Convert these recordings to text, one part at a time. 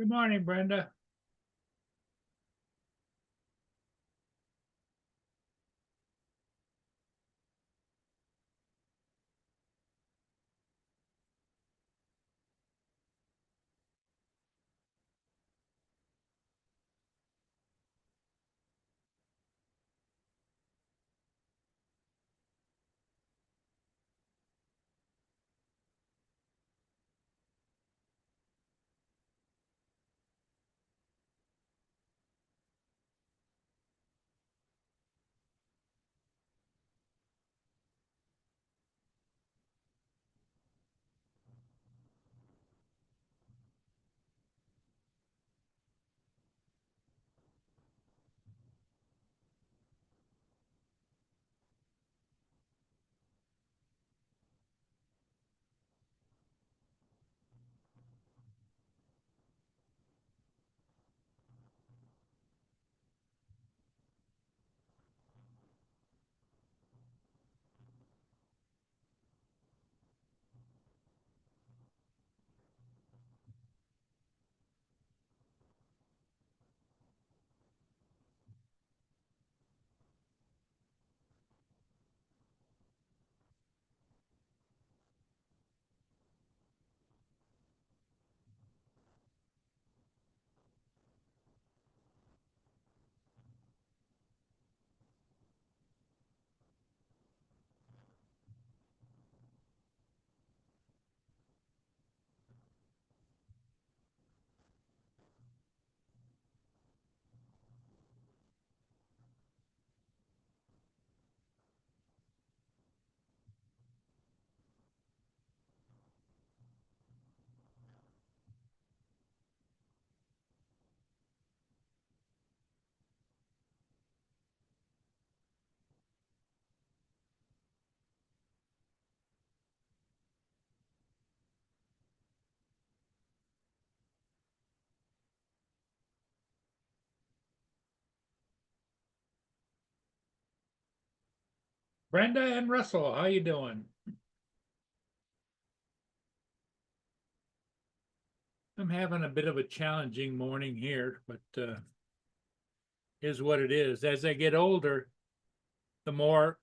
Good morning, Brenda. Brenda and Russell, how you doing? I'm having a bit of a challenging morning here, but is what it is. As I get older, the more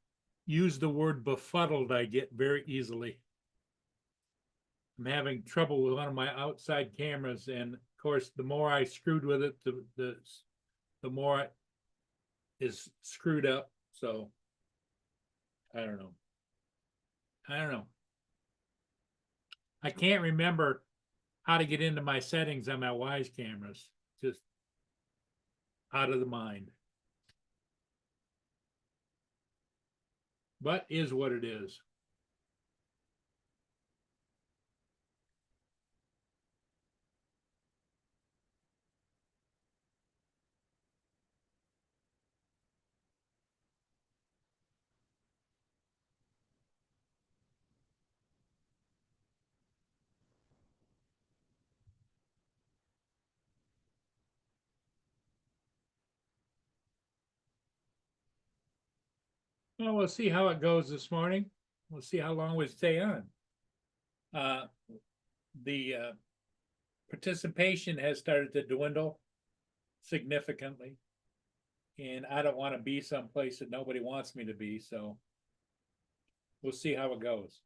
use the word befuddled I get very easily. I'm having trouble with one of my outside cameras, and of course, the more I screwed with it, the more it is screwed up. So I don't know. I don't know. I can't remember how to get into my settings on my Wise cameras. Just out of the mind. But is what it is. Well, we'll see how it goes this morning. We'll see how long we stay on. Uh, the participation has started to dwindle significantly, and I don't want to be someplace that nobody wants me to be. So we'll see how it goes.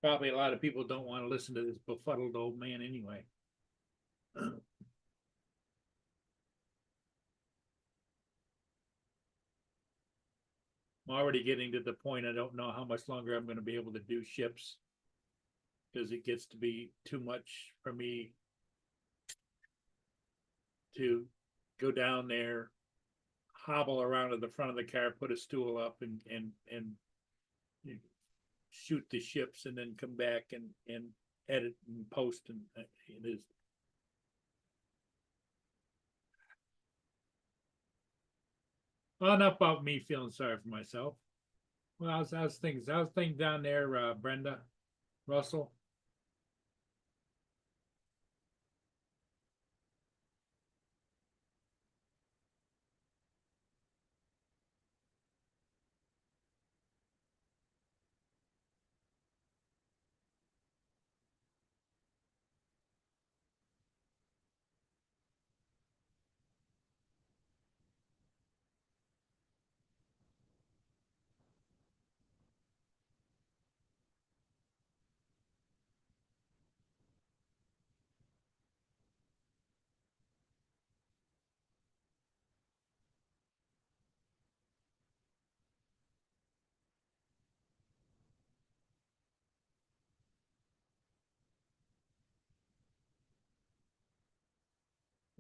Probably a lot of people don't want to listen to this befuddled old man anyway. I'm already getting to the point I don't know how much longer I'm going to be able to do ships because it gets to be too much for me to go down there, hobble around to the front of the car, put a stool up, and shoot the ships, and then come back and edit and post, and it is. Well, enough about me feeling sorry for myself. Well, how's things? How's things down there, Brenda, Russell?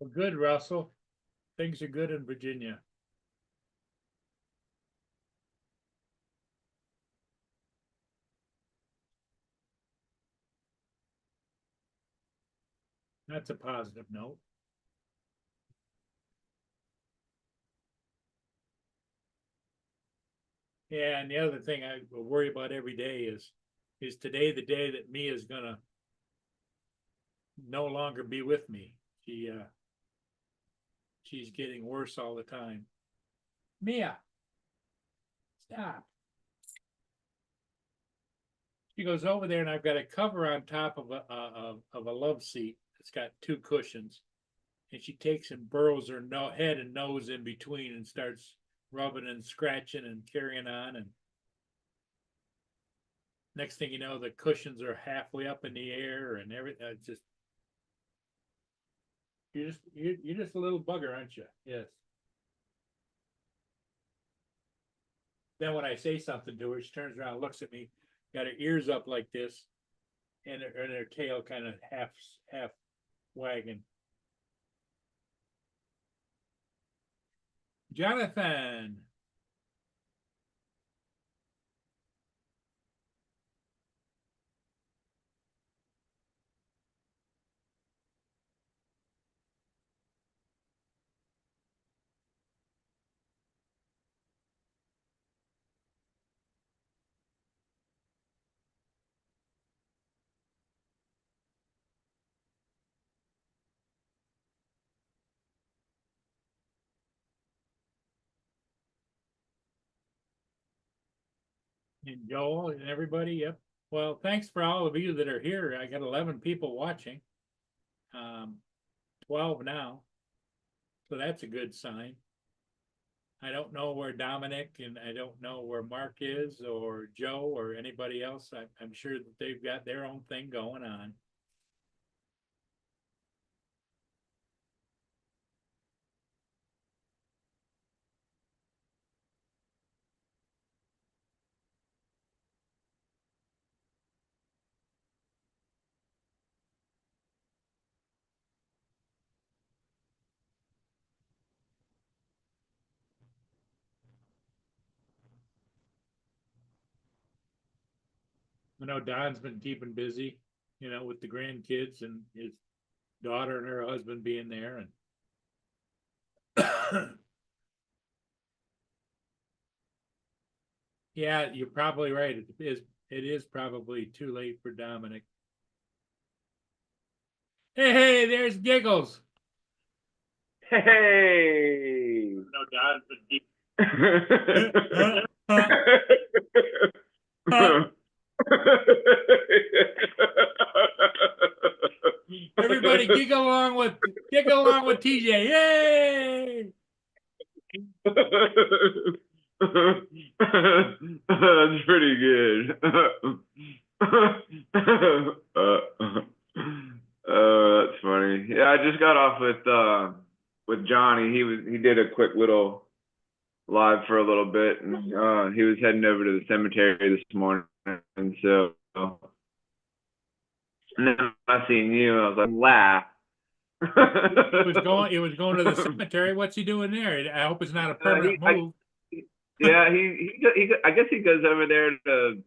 Well, good, Russell. Things are good in Virginia. That's a positive note. Yeah, and the other thing I worry about every day is today the day that Mia's gonna no longer be with me. She's getting worse all the time. Mia, stop. She goes over there and I've got a cover on top of a love seat. It's got two cushions. And she takes and burrows her head and nose in between and starts rubbing and scratching and carrying on. And next thing you know, the cushions are halfway up in the air and everything. It's just you're just a little bugger, aren't you? Yes. Then when I say something to her, she turns around, looks at me, got her ears up like this, and her tail kind of half wagging. Jonathan. And Joel and everybody. Yep. Well, thanks for all of you that are here. I got 11 people watching. 12 now. So that's a good sign. I don't know where Dominic and I don't know where Mark is or Joe or anybody else. I'm sure that they've got their own thing going on. I know Don's been keeping busy, with the grandkids and his daughter and her husband being there. And yeah, you're probably right. It is probably too late for Dominic. Hey, there's Giggles. Hey. No, Don's been keeping. Everybody giggle along with TJ. Yay! That's pretty good. That's funny. Yeah, I just got off with Johnny. He did a quick little live for a little bit, and he was heading over to the cemetery this morning, and so and then I seen you, I was like, laugh. He was going to the cemetery. What's he doing there? I hope it's not a permanent move. Yeah, I guess he goes over there to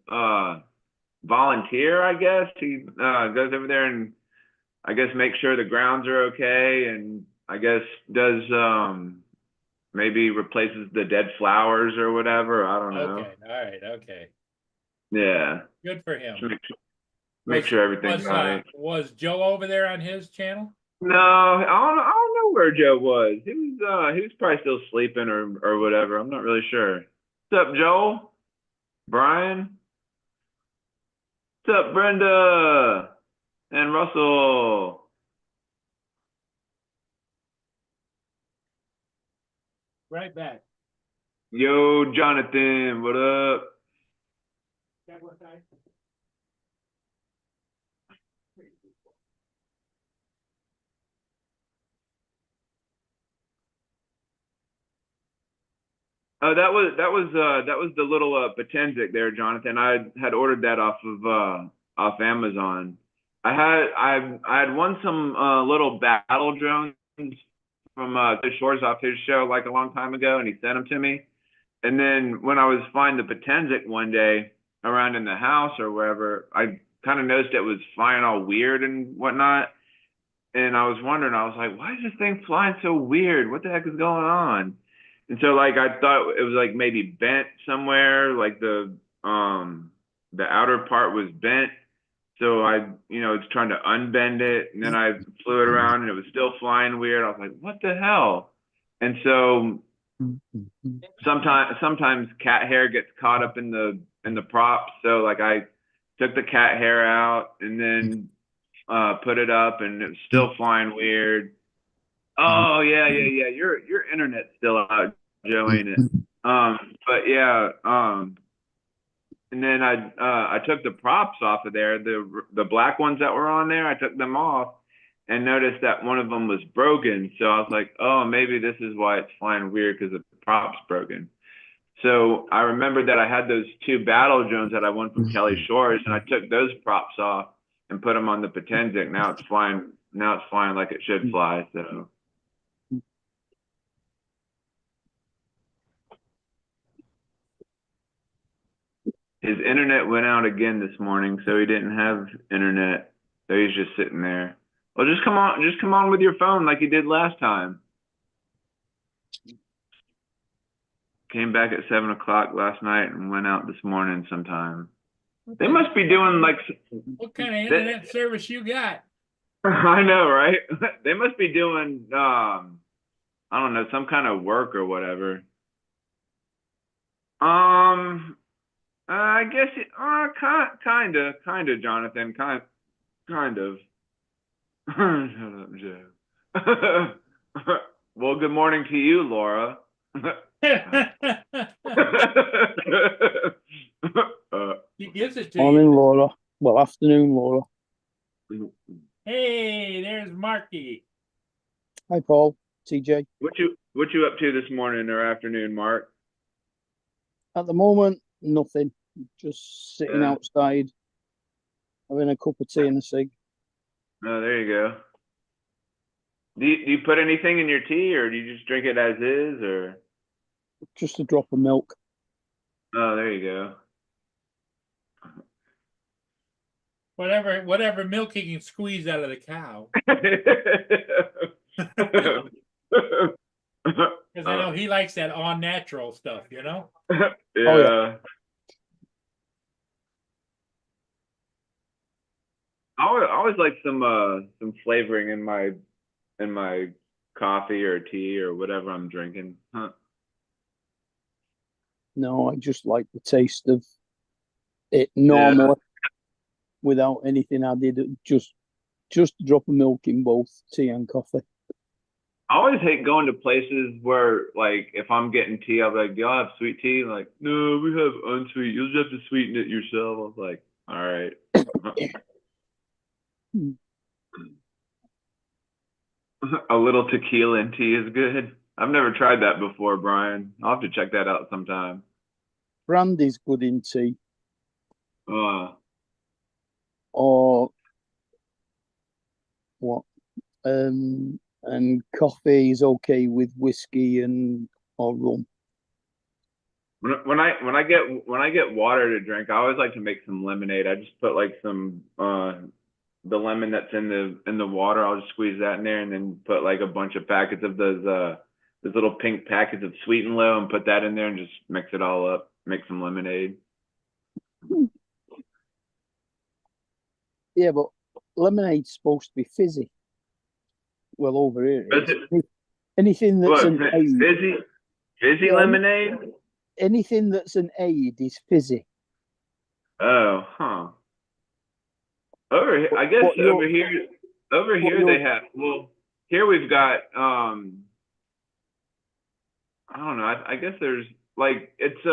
volunteer. I guess he goes over there and I guess make sure the grounds are okay, and I guess does maybe replaces the dead flowers or whatever. I don't know. Okay, all right, okay. Yeah. Good for him. Make sure everything's right. Was Joe over there on his channel? No, I don't know where Joe was. He was probably still sleeping or whatever. I'm not really sure. What's up, Joel? Brian? What's up, Brenda? And Russell? Right back. Yo, Jonathan, what up? That was the little Potenzic there, Jonathan. I had ordered that off Amazon. I had won some little battle drones from the Shores off his show like a long time ago, and he sent them to me. And then when I was flying the Potensic one day around in the house or wherever, I kind of noticed it was flying all weird and whatnot. And I was wondering, I was like, why is this thing flying so weird? What the heck is going on? And so like I thought it was like maybe bent somewhere, like the outer part was bent. So I, was trying to unbend it, and then I flew it around and it was still flying weird. I was like, what the hell? And so sometimes cat hair gets caught up in the props. So like I took the cat hair out and then put it up, and it was still flying weird. Oh yeah. Your internet's still out, Joe, ain't it? But yeah. And then I took the props off of there, the black ones that were on there. I took them off and noticed that one of them was broken. So I was like, oh, maybe this is why it's flying weird, because the prop's broken. So I remembered that I had those 2 battle drones that I won from Kelly Shores, and I took those props off and put them on the Potensic. Now it's flying. Now it's flying like it should fly. So. His internet went out again this morning, so he didn't have internet. So he's just sitting there. Well, just come on with your phone like you did last time. Came back at 7 o'clock last night and went out this morning sometime. They must be doing like. What kind of internet service you got? I know, right? They must be doing, I don't know, some kind of work or whatever. I guess kind of, Jonathan, kind of. Shut up, Joe. Well, good morning to you, Laura. He gives it to Morning, you. Laura. Well, afternoon, Laura. Hey, there's Marky. Hi, Paul. TJ. What you up to this morning or afternoon, Mark? At the moment, nothing. Just sitting Yeah. outside, having a cup of tea and a cig. Oh, there you go. Do you put anything in your tea, or do you just drink it as is, or? Just a drop of milk. Oh, there you go. Whatever milk he can squeeze out of the cow. Because I know he likes that all natural stuff, Yeah. Oh, yeah. I always like some flavoring in my coffee or tea or whatever I'm drinking. Huh. No, I just like the taste of it normal, without anything added. Just a drop of milk in both tea and coffee. I always hate going to places where, like, if I'm getting tea, I'll be like, do y'all have sweet tea? Like, no, we have unsweet. You'll just have to sweeten it yourself. I was like, all right. A little tequila and tea is good. I've never tried that before, Brian. I'll have to check that out sometime. Brandy's good in tea. Or what? And coffee is okay with whiskey or rum. When I get water to drink, I always like to make some lemonade. I just put like some the lemon that's in the water. I'll just squeeze that in there, and then put like a bunch of packets of those little pink packets of Sweet and Low, and put that in there, and just mix it all up. Make some lemonade. Yeah, but lemonade's supposed to be fizzy. Well, over here, anything that's an aid. Fizzy lemonade. Anything that's an aid is fizzy. Oh, huh. Over here they have. Well, here we've got. I don't know. I guess there's like it's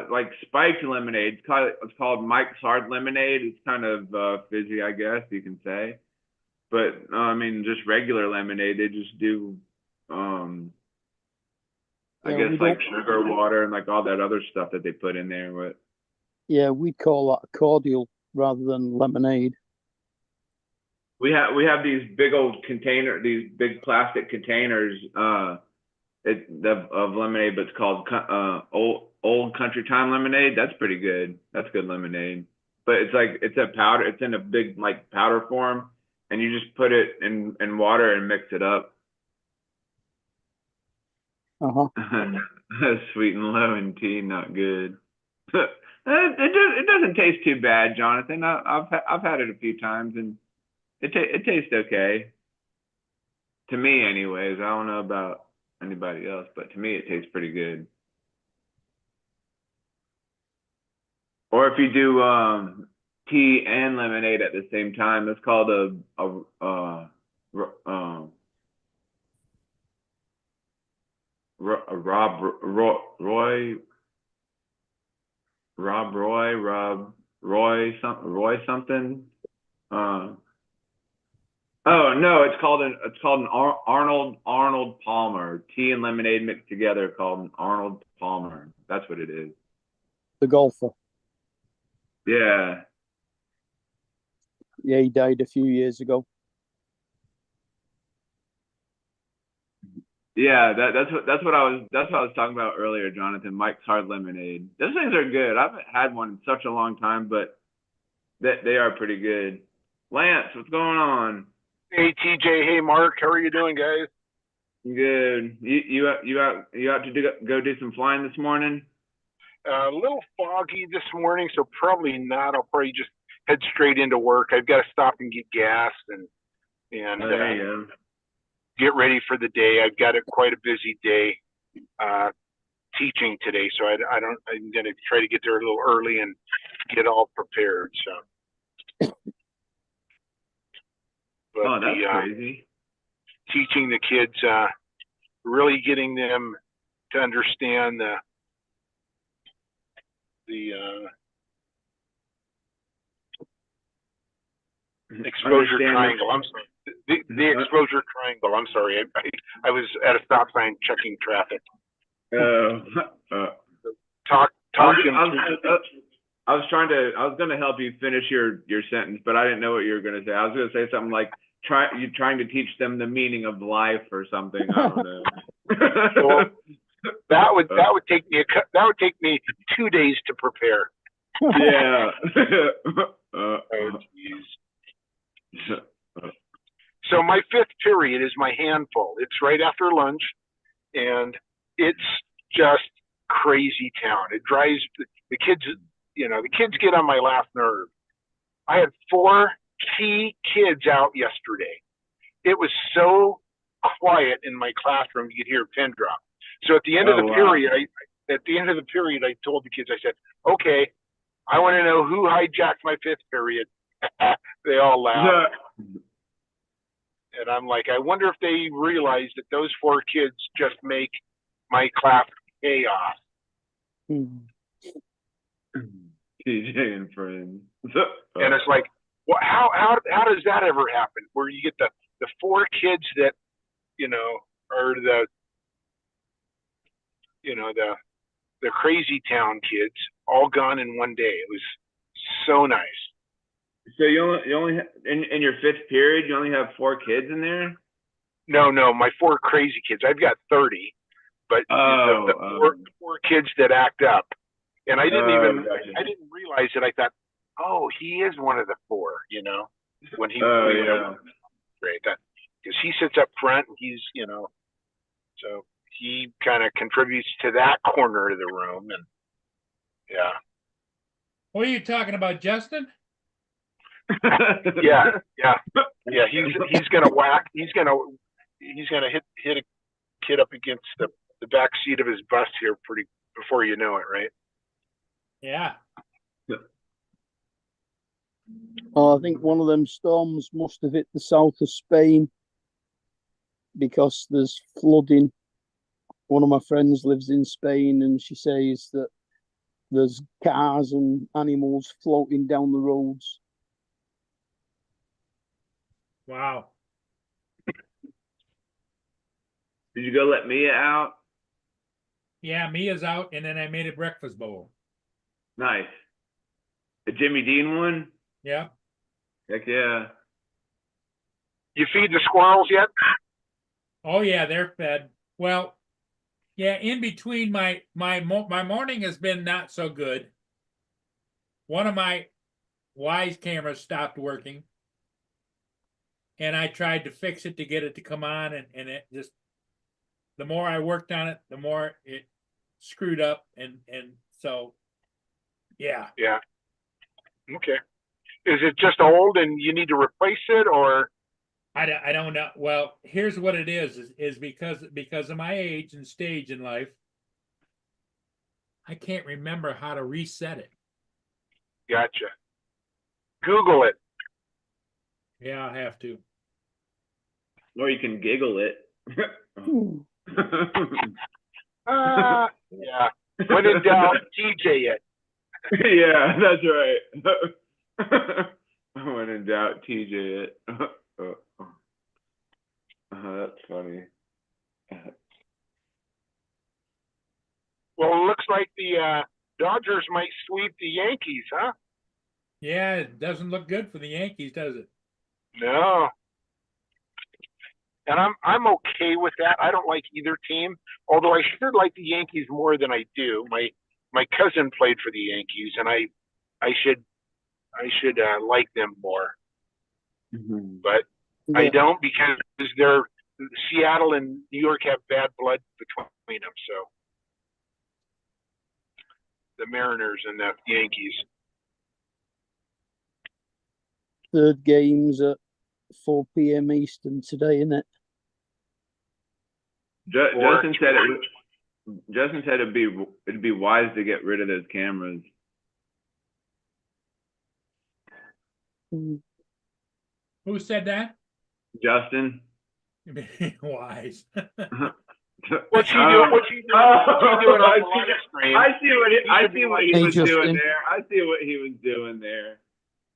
like spiked lemonade. It's called Mike's Hard Lemonade. It's kind of fizzy, I guess you can say. But I mean, just regular lemonade, they just do, I guess like sugar water and like all that other stuff that they put in there. But yeah, we call that a cordial rather than lemonade. we have these big old these big plastic containers of lemonade, but it's called old Country Time lemonade. That's pretty good. That's good lemonade. But it's a powder. It's in a big like powder form, and you just put it in water and mix it up. Uh-huh. Sweet and lemon tea, not good. It doesn't taste too bad, Jonathan. I've had it a few times and it tastes okay. To me, anyways. I don't know about anybody else, but to me, it tastes pretty good. Or if you do tea and lemonade at the same time, it's called a Roy something. Oh no, it's called an Arnold Palmer, tea and lemonade mixed together, called an Arnold Palmer. That's what it is. The golfer. Yeah. Yeah, he died a few years ago. Yeah, that's what I was talking about earlier, Jonathan. Mike's Hard Lemonade. Those things are good. I haven't had one in such a long time, but they are pretty good. Lance, what's going on? Hey TJ, hey Mark, how are you doing, guys? Good. You out to go do some flying this morning? A little foggy this morning, so probably not. I'll probably just head straight into work. I've got to stop and get gas and There you go. get ready for the day. I've got quite a busy day teaching today, so I'm going to try to get there a little early and get all prepared. So, but Oh, that's crazy. Teaching the kids, really getting them to understand the exposure triangle. I'm sorry. The exposure triangle. I'm sorry. I was at a stop sign checking traffic. I was going to help you finish your sentence, but I didn't know what you were going to say. I was going to say something like you're trying to teach them the meaning of life or something. I don't know. Well, that would take me 2 days to prepare. Yeah. Oh, so my fifth period is my handful. It's right after lunch, and it's just crazy town. It drives the kids. The kids get on my last nerve. I had 4 key kids out yesterday. It was so quiet in my classroom you could hear a pin drop. So at the end of the period, I told the kids, I said, "Okay, I want to know who hijacked my 5th period." They all laughed. And I'm like, I wonder if they realize that those 4 kids just make my class chaos. TJ and friends. And it's like, well, how does that ever happen? Where you get the 4 kids that, are the crazy town kids all gone in one day. It was so nice. So you only in your 5th period, you only have 4 kids in there? No, my 4 crazy kids. I've got 30, but the 4 kids that act up. And I didn't I didn't realize it. I thought, oh, he is one of the 4, when he great, because he sits up front and he's, so he kind of contributes to that corner of the room. And yeah. What are you talking about, Justin? Yeah. He's gonna whack. He's gonna hit a kid up against the back seat of his bus here before you know it, right? Yeah. I think one of them storms must have hit the south of Spain because there's flooding. One of my friends lives in Spain, and she says that there's cars and animals floating down the roads. Wow. Did you go let Mia out? Yeah, Mia's out, and then I made a breakfast bowl. Nice. The Jimmy Dean one? Yeah. Heck yeah. You feed the squirrels yet? Oh yeah, they're fed. Well, yeah, in between my morning has been not so good. One of my Wise cameras stopped working, and I tried to fix it to get it to come on, and it just, the more I worked on it, the more it screwed up, and so yeah. Yeah. Okay. Is it just old and you need to replace it, or? I don't know. Well, here's what it is because of my age and stage in life, I can't remember how to reset it. Gotcha. Google it. Yeah, I'll have to. Or you can giggle it. Yeah. When in doubt, TJ it. Yeah, that's right. When in doubt, TJ it. That's funny. Well, it looks like the Dodgers might sweep the Yankees, huh? Yeah, it doesn't look good for the Yankees, does it? No. And I'm okay with that. I don't like either team, although I should like the Yankees more than I do. My cousin played for the Yankees, and I should like them more. Mm-hmm. But I don't, because they're Seattle and New York have bad blood between them. So the Mariners and the Yankees. Third game's at 4 p.m. Eastern today, isn't it? Justin said Justin said it'd be wise to get rid of those cameras. Who said that? Justin. Wise. What's he doing? What's he doing on the live stream? I see what he was Justin. doing there. I see what he was doing there.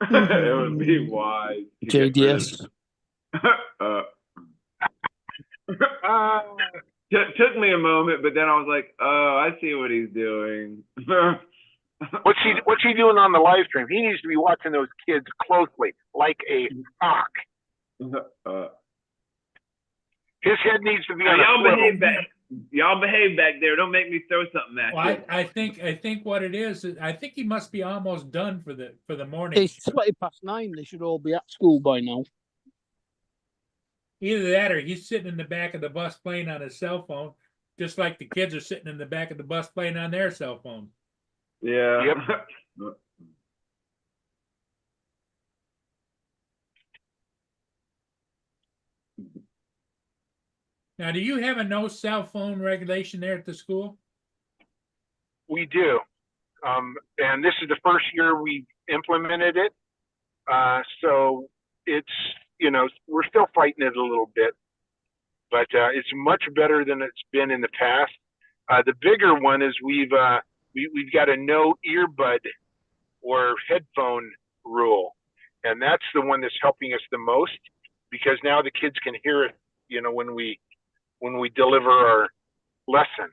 It would be wise. JDS. Took me a moment, but then I was like, "Oh, I see what he's doing." What's he doing on the live stream? He needs to be watching those kids closely, like a hawk. His head needs to be on y'all a swivel. behave back. Y'all behave back there. Don't make me throw something at Well, you. I think what it is I think he must be almost done for the morning. It's 9:20. They should all be at school by now. Either that or he's sitting in the back of the bus playing on his cell phone, just like the kids are sitting in the back of the bus playing on their cell phone. Yeah. Yep. Now, do you have a no cell phone regulation there at the school? We do. And this is the first year we implemented it. So it's, we're still fighting it a little bit, but it's much better than it's been in the past. The bigger one is we've got a no earbud or headphone rule. And that's the one that's helping us the most, because now the kids can hear it, when we deliver our lesson.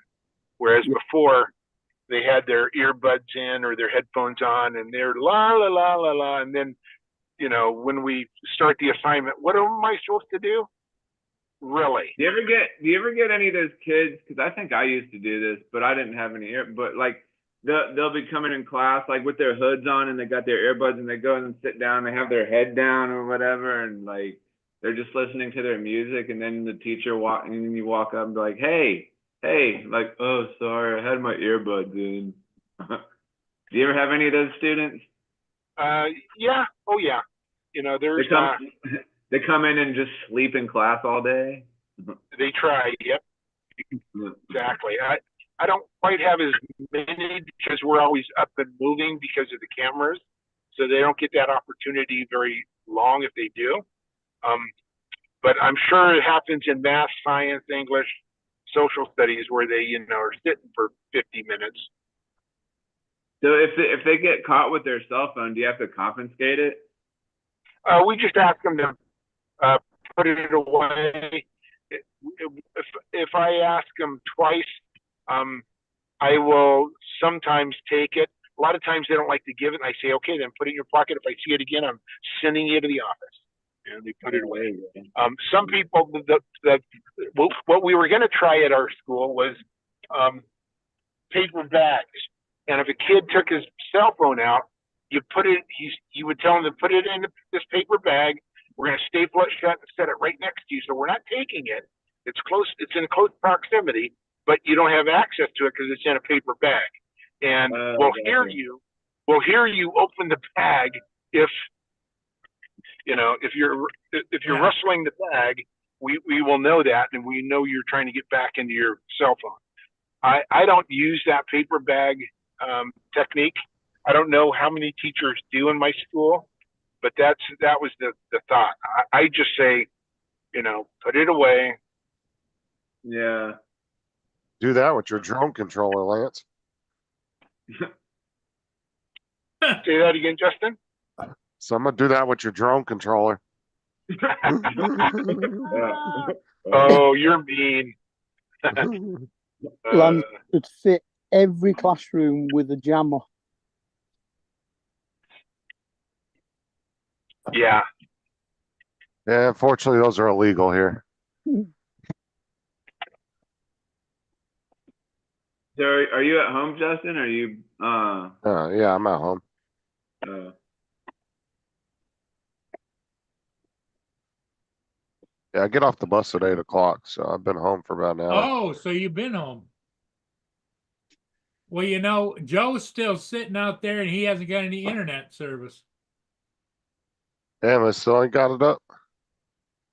Whereas before, they had their earbuds in or their headphones on, and they're la la la la la, and then when we start the assignment, what am I supposed to do? Really? Do you ever get any of those kids? Because I think I used to do this, but I didn't have any ear. But like they'll be coming in class like with their hoods on, and they got their earbuds, and they go and sit down. They have their head down or whatever, and like they're just listening to their music. And then the teacher and you walk up and be like, hey, like, oh, sorry, I had my earbuds in. Do you ever have any of those students? Yeah. Oh yeah. There's they come in and just sleep in class all day. They try. Yep. Exactly. I don't quite have as many because we're always up and moving because of the cameras, so they don't get that opportunity very long if they do. But I'm sure it happens in math, science, English, social studies where they are sitting for 50 minutes. So if they get caught with their cell phone, do you have to confiscate it? We just ask them to put it away. If I ask them twice, I will sometimes take it. A lot of times they don't like to give it, and I say, okay, then put it in your pocket. If I see it again, I'm sending you to the office. and they put it away. Some people, what we were going to try at our school was paper bags. And if a kid took his cell phone out, you would tell him to put it in this paper bag. We're going to staple it shut and set it right next to you. So we're not taking it. It's close. It's in close proximity, but you don't have access to it because it's in a paper bag. And we'll hear you open the bag if you're rustling the bag. We will know that, and we know you're trying to get back into your cell phone. I don't use that paper bag technique. I don't know how many teachers do in my school, but that was the thought. I just say, put it away. Yeah. Do that with your drone controller, Lance. Say that again, Justin. So I'm gonna do that with your drone controller. Oh, you're mean. Lance could fit every classroom with a jammer. Yeah. Yeah, unfortunately, those are illegal here. So are you at home, Justin? Or are you Yeah, I'm at home. Yeah, I get off the bus at 8 o'clock, so I've been home for about an hour. Oh, so you've been home. Well, Joe's still sitting out there and he hasn't got any internet service. Damn, I still ain't got it up.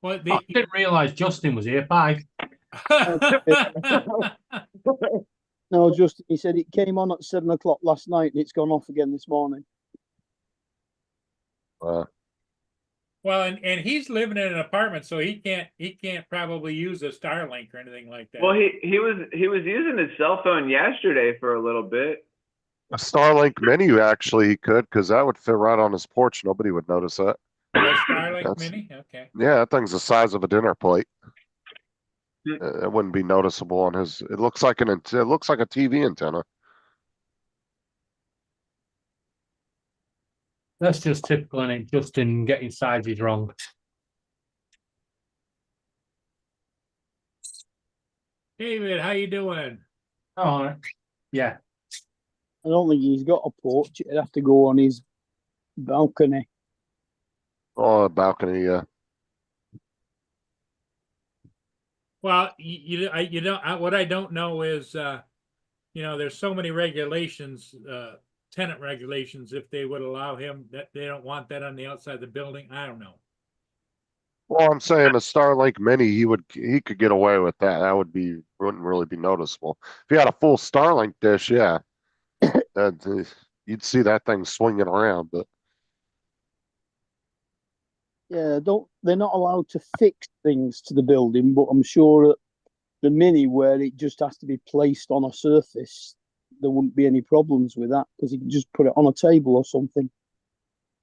Well, I didn't realise Justin was here. Bye. No, Justin, he said it came on at 7 o'clock last night and it's gone off again this morning. Well, and he's living in an apartment, so he can't probably use a Starlink or anything like that. Well, he was using his cell phone yesterday for a little bit. A Starlink Mini, actually, he could, because that would fit right on his porch. Nobody would notice that. A Starlink Mini? Okay. Yeah, that thing's the size of a dinner plate. It wouldn't be noticeable on his. It looks like a TV antenna. That's just typical, and it Justin getting sizes wrong. David, how you doing? Oh, yeah. I don't think he's got a porch. It'd have to go on his balcony. Oh, a balcony, yeah. Well, what I don't know is, there's so many regulations, tenant regulations, if they would allow him, that they don't want that on the outside of the building. I don't know. Well, I'm saying a Starlink Mini, he could get away with that. That wouldn't really be noticeable. If he had a full Starlink dish, yeah, you'd see that thing swinging around. But yeah, they're not allowed to fix things to the building, but I'm sure at the Mini, where it just has to be placed on a surface, there wouldn't be any problems with that because you can just put it on a table or something.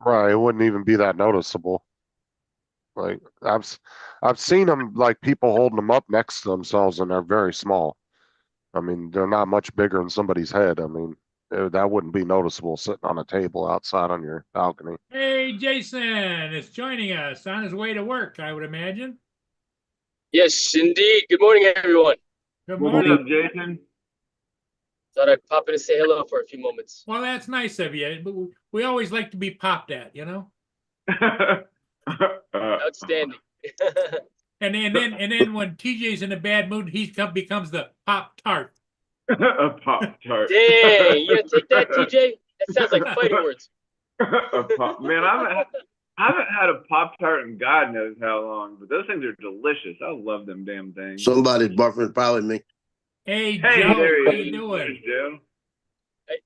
right, it wouldn't even be that noticeable. Like I've seen them, like people holding them up next to themselves, and they're very small. I mean, they're not much bigger than somebody's head. I mean, that wouldn't be noticeable sitting on a table outside on your balcony. Hey, Jason is joining us on his way to work, I would imagine. Yes, indeed. Good morning, everyone. Good What's morning. up, Jason? Thought I'd pop in and say hello for a few moments. Well, that's nice of you. But we always like to be popped at, Outstanding. And then when TJ's in a bad mood, he becomes the Pop Tart. A Pop-Tart. Dang, you gonna take that, TJ? That sounds like fighting words. Man, I haven't had a Pop-Tart in God knows how long, but those things are delicious. I love them damn things. Somebody's buffering probably me. Hey, Hey, Joe, there how he you is. doing? There's Joe.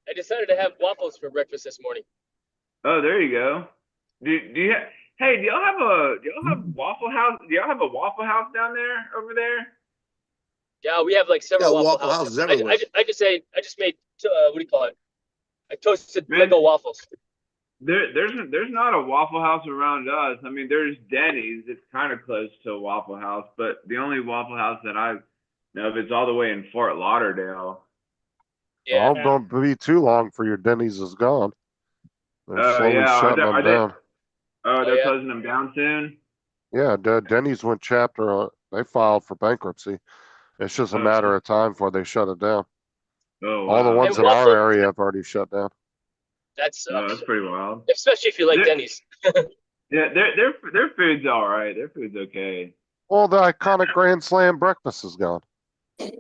I decided to have waffles for breakfast this morning. Oh, there you go. Do y'all have Waffle House? Do y'all have a Waffle House down there over there? Yeah, we have like several Yeah, waffle Waffle houses. Houses everywhere. I just made what do you call it? I toasted Man. Lego waffles. There's not a Waffle House around us. I mean, there's Denny's. It's kind of close to a Waffle House, but the only Waffle House that I know of is all the way in Fort Lauderdale. Yeah. Well, don't be too long for your Denny's is gone. They're slowly yeah. shutting them down. Oh, they're yeah. closing them down soon. Yeah, Denny's went chapter, they filed for bankruptcy. It's just a Okay. matter of time before they shut it down. Oh, All the wow. ones And in our Waffle- area have already shut down. That Oh, sucks. that's pretty wild. Especially if you like There- Denny's. Yeah, their food's all right. Their food's okay. Well, the iconic Grand Slam breakfast is gone.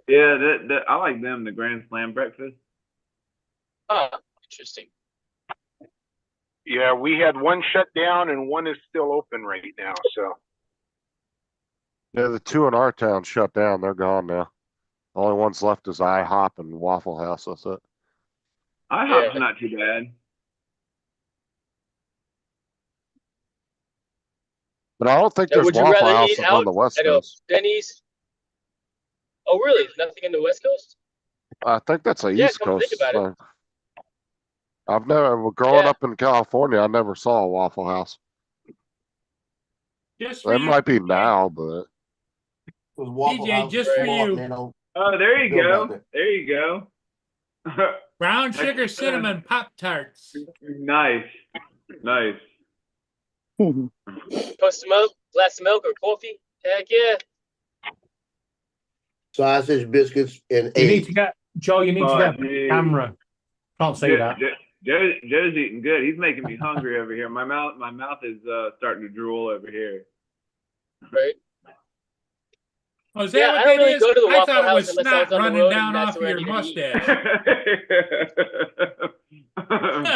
Yeah, I like them. The Grand Slam breakfast. Oh, interesting. Yeah, we had one shut down and one is still open right now. So Yeah, the two in our town shut down. They're gone now. The only ones left is IHOP and Waffle House. That's it. IHOP's Yeah. not too bad. But I don't think Now, there's would you Waffle rather eat Houses on out the West at a Coast. Denny's? Oh, really? Nothing in the West Coast? I think that's a Yeah, East come think Coast about it. thing. I've never, growing Yeah. up in California, I never saw a Waffle House. Just for It you, might be TJ. now, but TJ, just for you. Oh, there you Feel go. about it. There you go. Brown sugar cinnamon Pop-Tarts. Nice. Nice. Toast milk, glass of milk, or coffee? Heck yeah. Sausage, biscuits, and You need eggs. to get Joe. You need to get a geez. camera. Can't see that. Joe's eating good. He's making me hungry over here. My mouth is starting to drool over here. Right. Oh, is that Yeah, what I don't that really is? go to the I Waffle thought it House was unless I snot was on the running road, down and that's off where I your need to eat.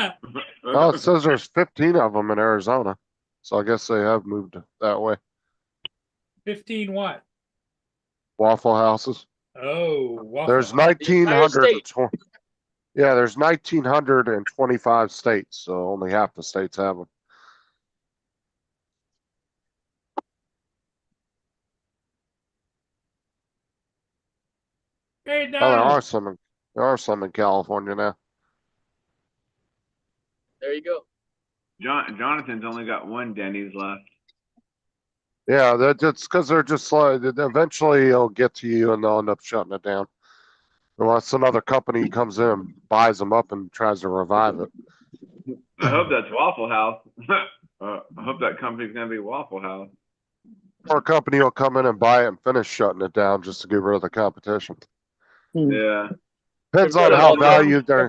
mustache. oh, it says there's 15 of them in Arizona. So I guess they have moved that way. 15 what? Waffle Houses. Oh, Waffle There's House. 1920. Yeah, there's 1925 states, so only half the states have them. Hey, Oh, there Donald. are some. There are some in California now. There you go. Jonathan's only got one Denny's left. Yeah, that's because they're just like eventually it'll get to you and they'll end up shutting it down. Unless another company comes in and buys them up and tries to revive it. I hope that's Waffle House. I hope that company's gonna be Waffle House. Or a company will come in and buy it and finish shutting it down just to get rid of the competition. Yeah. Depends on Convert how them to- valued they're.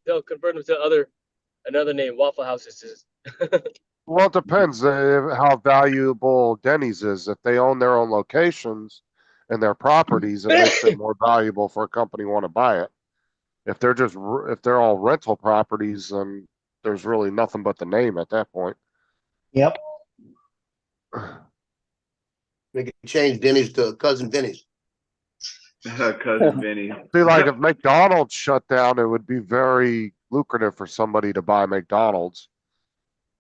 They'll convert them to another name. Waffle Houses. Well, it depends how valuable Denny's is. If they own their own locations and their properties, it makes it more valuable for a company to want to buy it. If they're just if they're all rental properties, then there's really nothing but the name at that point. Yep. They could change Denny's to Cousin Vinny's. Cousin Vinny. See, like if McDonald's shut down, it would be very lucrative for somebody to buy McDonald's.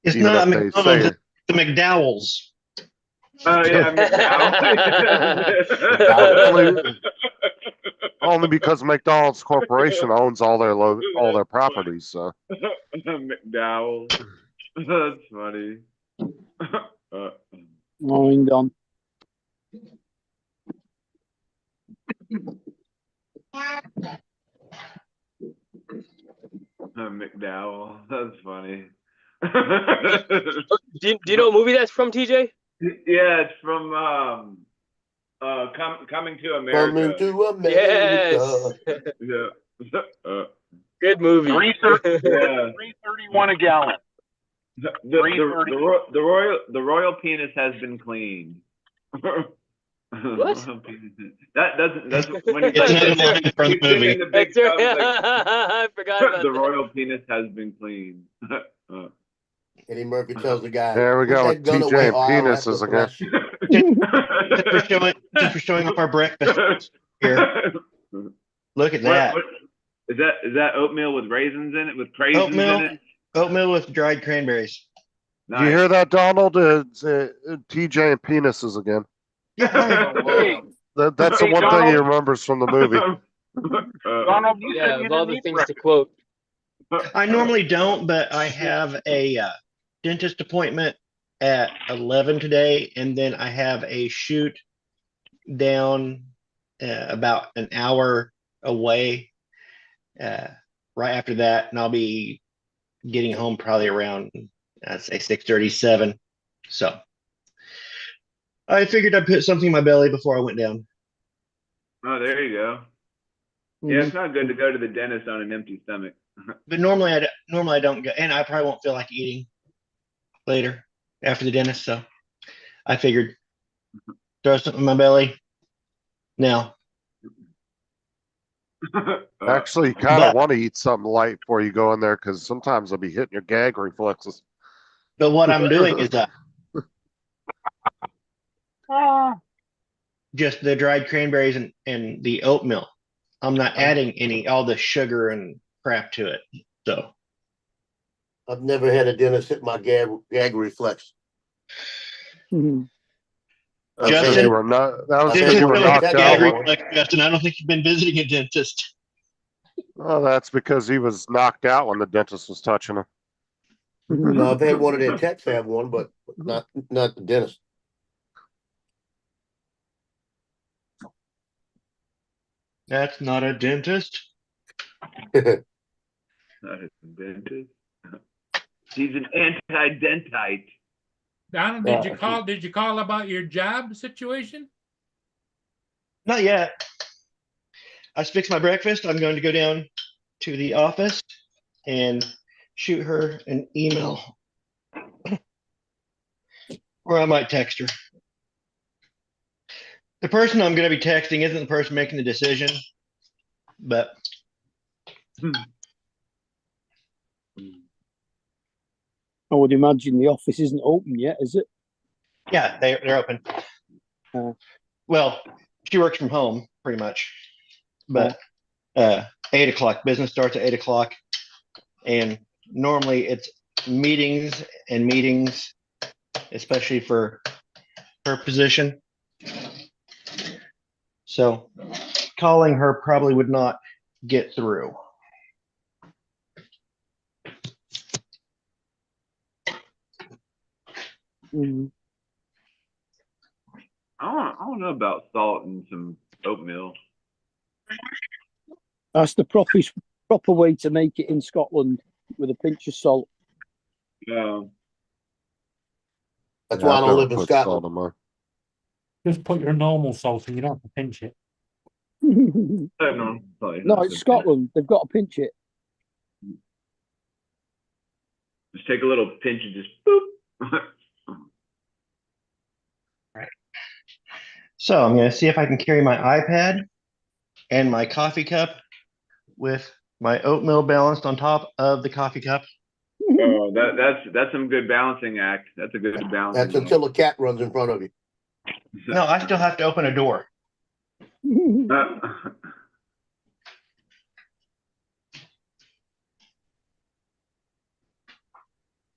It's even not if they McDonald's, say- it's the McDowells. Oh yeah, Only because McDonald's Corporation owns all their properties. So McDowell. That's funny. Moving on. McDowell. That's funny. Do you know what movie that's from, TJ? Yeah, it's from Coming to America. Coming to America. Yes. Yeah. Good movie. 331 a gallon. The royal penis has been cleaned. What? That doesn't. That's when he It's another line from the movie. in the big That's tub, right. like, I forgot about the that. royal penis has been cleaned. Eddie Murphy tells the guy, there we "Put go that with gun TJ away and or I will have penises to again. flush you." Since we're showing off our breakfast here. Look at that. Is that oatmeal with raisins in it, with craisins Oatmeal. in it? Oatmeal with dried cranberries. Do you hear that, Donald? It's TJ and penises again. Hey, That's the Hey, one thing he Donald. remembers from the movie. Donald, you Yeah, said you of all didn't the eat things breakfast. to quote. I normally don't, but I have a dentist appointment at 11 today, and then I have a shoot down about an hour away right after that, and I'll be getting home probably around I'd say 6:37. So I figured I'd put something in my belly before I went down. Oh, there you go. Yeah, it's not good to go to the dentist on an empty stomach. But normally I don't go, and I probably won't feel like eating later after the dentist. So I figured throw something in my belly. Now, Actually, you kind of But- want to eat something light before you go in there because sometimes they'll be hitting your gag reflexes. but what I'm doing is just the dried cranberries and the oatmeal. I'm not adding all the sugar and crap to it. So I've never had a dentist hit my gag reflex. Mhm. Okay. Justin? That was This because is you were really knocked that out. gag reflex, Justin. I don't think you've been visiting a dentist. Oh, that's because he was knocked out when the dentist was touching him. No, I've had one of their techs have one, but not the dentist. That's not a dentist. Not a dentist. He's an anti-dentite. Donald, did you call about your job situation? Not yet. I just fixed my breakfast. I'm going to go down to the office and shoot her an email. Or I might text her. The person I'm going to be texting isn't the person making the decision, but I would imagine the office isn't open yet, is it? yeah, they're open. Well, she works from home pretty much, but 8 o'clock, business starts at 8 o'clock. And normally it's meetings and meetings, especially for her position. So calling her probably would not get through. Mhm. I don't know about salt and some oatmeal. That's the proper way to make it in Scotland, with a pinch of salt. Um, That's Yeah, why I I've don't never live in put salt Scotland. in mine. Just put your normal salt and you don't have to pinch it. No, I don't know, probably not it's the- Scotland. They've got to pinch it. Just take a little pinch and just boop. So I'm going to see if I can carry my iPad and my coffee cup with my oatmeal balanced on top of the coffee cup. Oh, that's some good balancing act. That's a good balancing That's act. until a cat runs in front of you. No, I still have to open a door.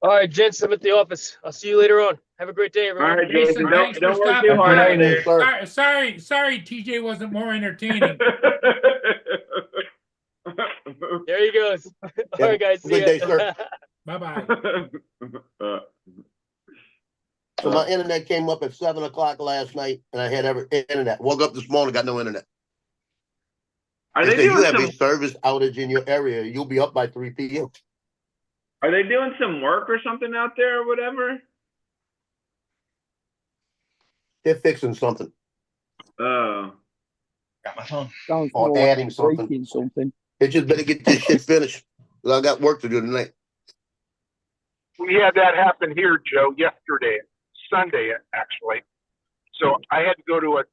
All right, gents, I'm at the office. I'll see you later on. Have a great day, All everyone. right, Jason, Jason, thanks don't for work stopping too hard by. out there. Sir. Sorry, TJ wasn't more entertaining. There he goes. All right, guys. See Good ya. day, sir. Bye-bye. So my internet came up at 7 o'clock last night, and I had internet. Woke up this morning, got no internet. Are They they say you doing have some? a service outage in your area. You'll be up by 3 p.m. Are they doing some work or something out there or whatever? They're fixing something Oh, Got my phone. Sounds or more like adding something. breaking something. They just better get this shit finished. 'Cause I got work to do tonight. We had that happen here, Joe, yesterday, Sunday, actually. So I had to go to a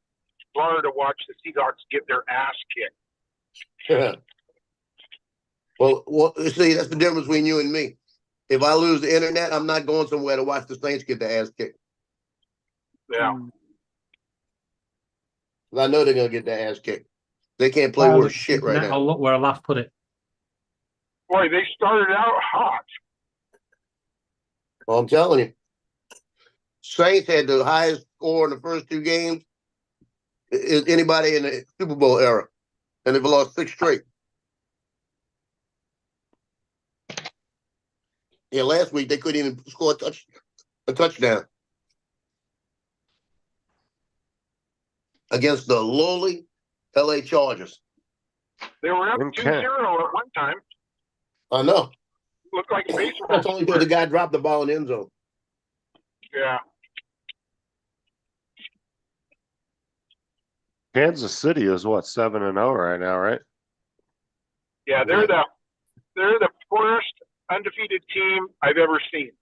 bar to watch the Seahawks get their ass kicked. Well, see, that's the difference between you and me. If I lose the internet, I'm not going somewhere to watch the Saints get their ass kicked. Yeah. 'Cause I know they're gonna get their ass kicked. They can't play worse shit right now. I'll look where I last put it. Boy, they started out hot. Well, I'm telling you, Saints had the highest score in the first 2 games. Is anybody in the Super Bowl era, and they've lost 6 straight. Yeah, last week they couldn't even score a touchdown against the lowly LA Chargers. They were up Okay. 2-0 at one time. I know. Looked like baseball. That's only because the guy dropped the ball in the end zone. Yeah. Kansas City is what, 7-0 right now, right? Yeah, they're the worst undefeated team I've ever seen.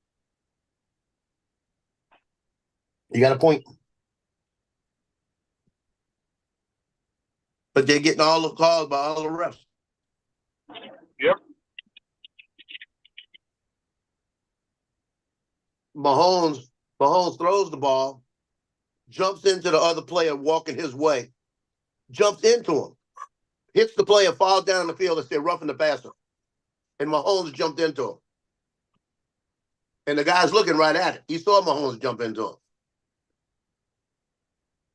You got a point. But they're getting all the calls by all the refs. Yep. Mahomes throws the ball, jumps into the other player walking his way, jumps into him, hits the player, falls down the field, and say roughing the passer. And Mahomes jumped into him. And the guy's looking right at it. He saw Mahomes jump into him.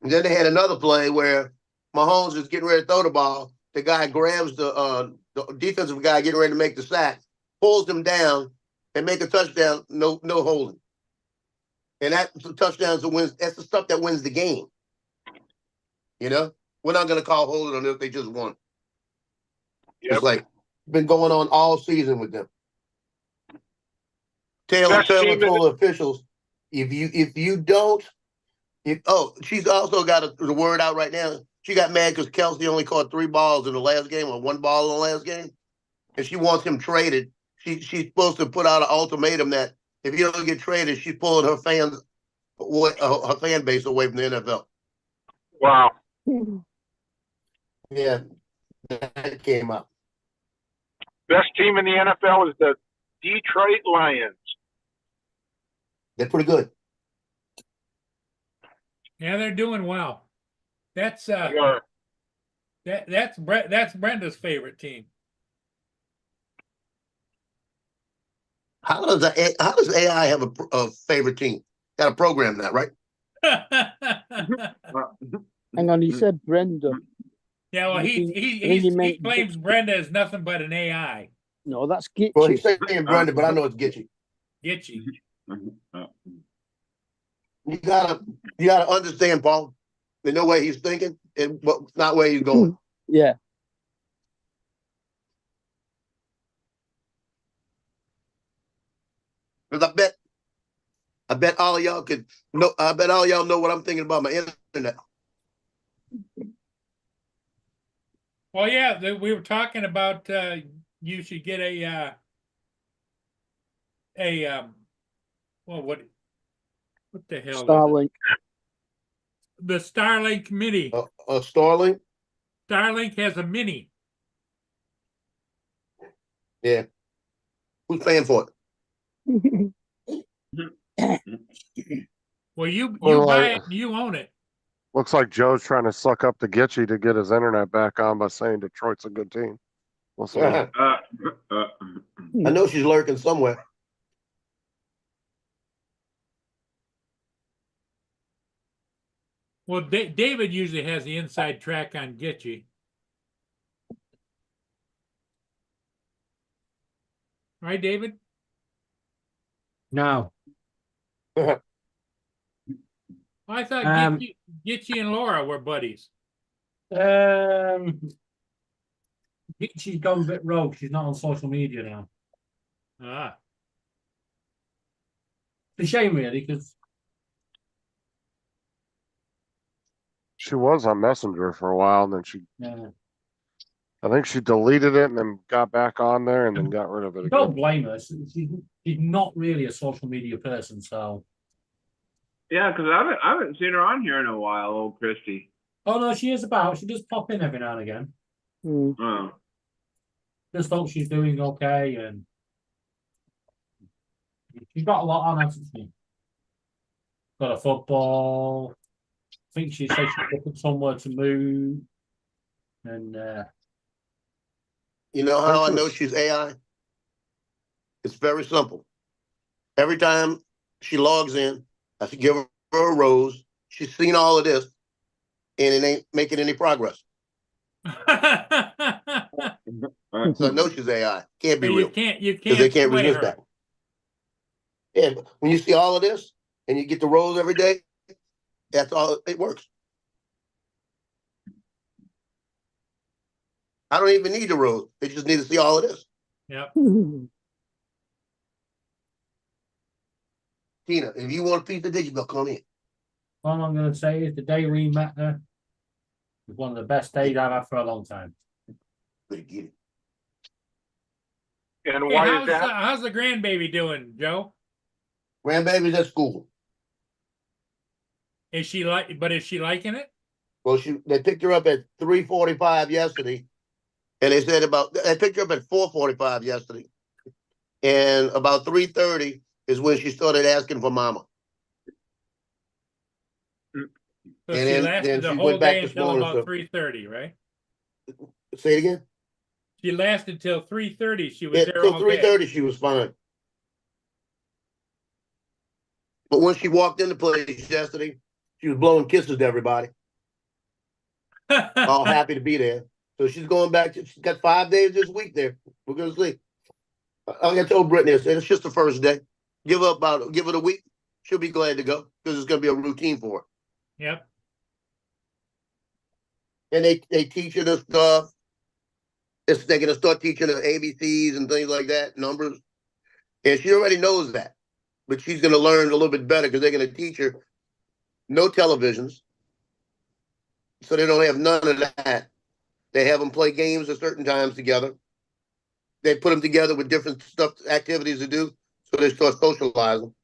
And then they had another play where Mahomes is getting ready to throw the ball. The guy grabs the defensive guy getting ready to make the sack, pulls him down, and make a touchdown. No holding. And that's the touchdowns that wins. That's the stuff that wins the game. You know, we're not going to call holding on if they just won. Yep. It's like been going on all season with them. Taylor Best team in told the officials, if you don't, she's also got the word out right now. She got mad because Kelsey only caught 3 balls in the last game or 1 ball in the last game, and she wants him traded. She's supposed to put out an ultimatum that if you don't get traded, she's pulling her fan base away from the NFL. Wow. Yeah, that came up. Best team in the NFL is the Detroit Lions. They're pretty good. Yeah, they're doing well. That's They are. that's Brenda's favorite team. How does AI have a favorite team? Got to program that, right? Hang on, he said Brenda. Yeah, well, I think he he meant claims Brenda is nothing but an AI. No, that's Well, he's Gitchy. saying Brenda, but I know it's Gitchy. Gitchy. You gotta understand, Paul. There's no way he's thinking, and but not where he's going. Yeah. Because I bet all of y'all could know. I bet all y'all know what I'm thinking about my internet. Well, yeah, we were talking about you should get well, what the hell? Starlink. The Starlink Mini. Starlink. Starlink has a Mini. Yeah. Who's paying for it? Well, you Well, buy it, and you own it. Looks like Joe's trying to suck up to Gitchy to get his internet back on by saying Detroit's a good team. We'll see. I know she's lurking somewhere. Well, David usually has the inside track on Gitchy. Right, David? No. I thought Gitchy and Laura were buddies. She's gone a bit rogue. She's not on social media now. Ah. It's a shame, really, because She was on Messenger for a while, and then I think she deleted it and then got back on there and then got rid of it don't again. blame her. She's not really a social media person, so. Yeah, because I haven't seen her on here in a while, old Christy. Oh no, she is about. She does pop in every now and again. Oh. Just hope she's doing okay, and she's got a lot on, hasn't she? Got a football. I think she said she's looking somewhere to move, and You know how I know she's AI? It's very simple. Every time she logs in, I should give her a rose. She's seen all of this, and it ain't making any progress. So I know she's AI. Can't be real. You Because can't they can't sway resist her. that. Yeah, but when you see all of this and you get the rose every day, that's all it works. I don't even need the rose. They just need to see all of this. Yep. Tina, if you want a piece of digital, come in. all I'm going to say is the day we met her, It's one of the best days I've had for a long time. Better get it. And Hey, why is that? how's the grandbaby doing, Joe? Grandbaby's at school. Is she liking it? Well, they picked her up at 3:45 yesterday, and they said they picked her up at 4:45 yesterday, and about 3:30 is when she started asking for mama. So And she then lasted the she whole went back day this until morning, about so- 3:30, right? Say it again. She lasted till 3:30. She was Yeah, there till all 3:30 she was fine. But when she walked into place yesterday, she was blowing kisses to everybody, day. all happy to be there. So she's going back. She's got 5 days this week there. We're gonna see. I told Brittany, I said it's just the first day. Give it a week. She'll be glad to go because it's gonna be a routine for her. Yep. And they teaching her stuff. They're gonna start teaching her ABCs and things like that, numbers. And she already knows that, but she's gonna learn a little bit better because they're gonna teach her no televisions, so they don't have none of that. They have them play games at certain times together. They put them together with different activities to do, so they start socializing.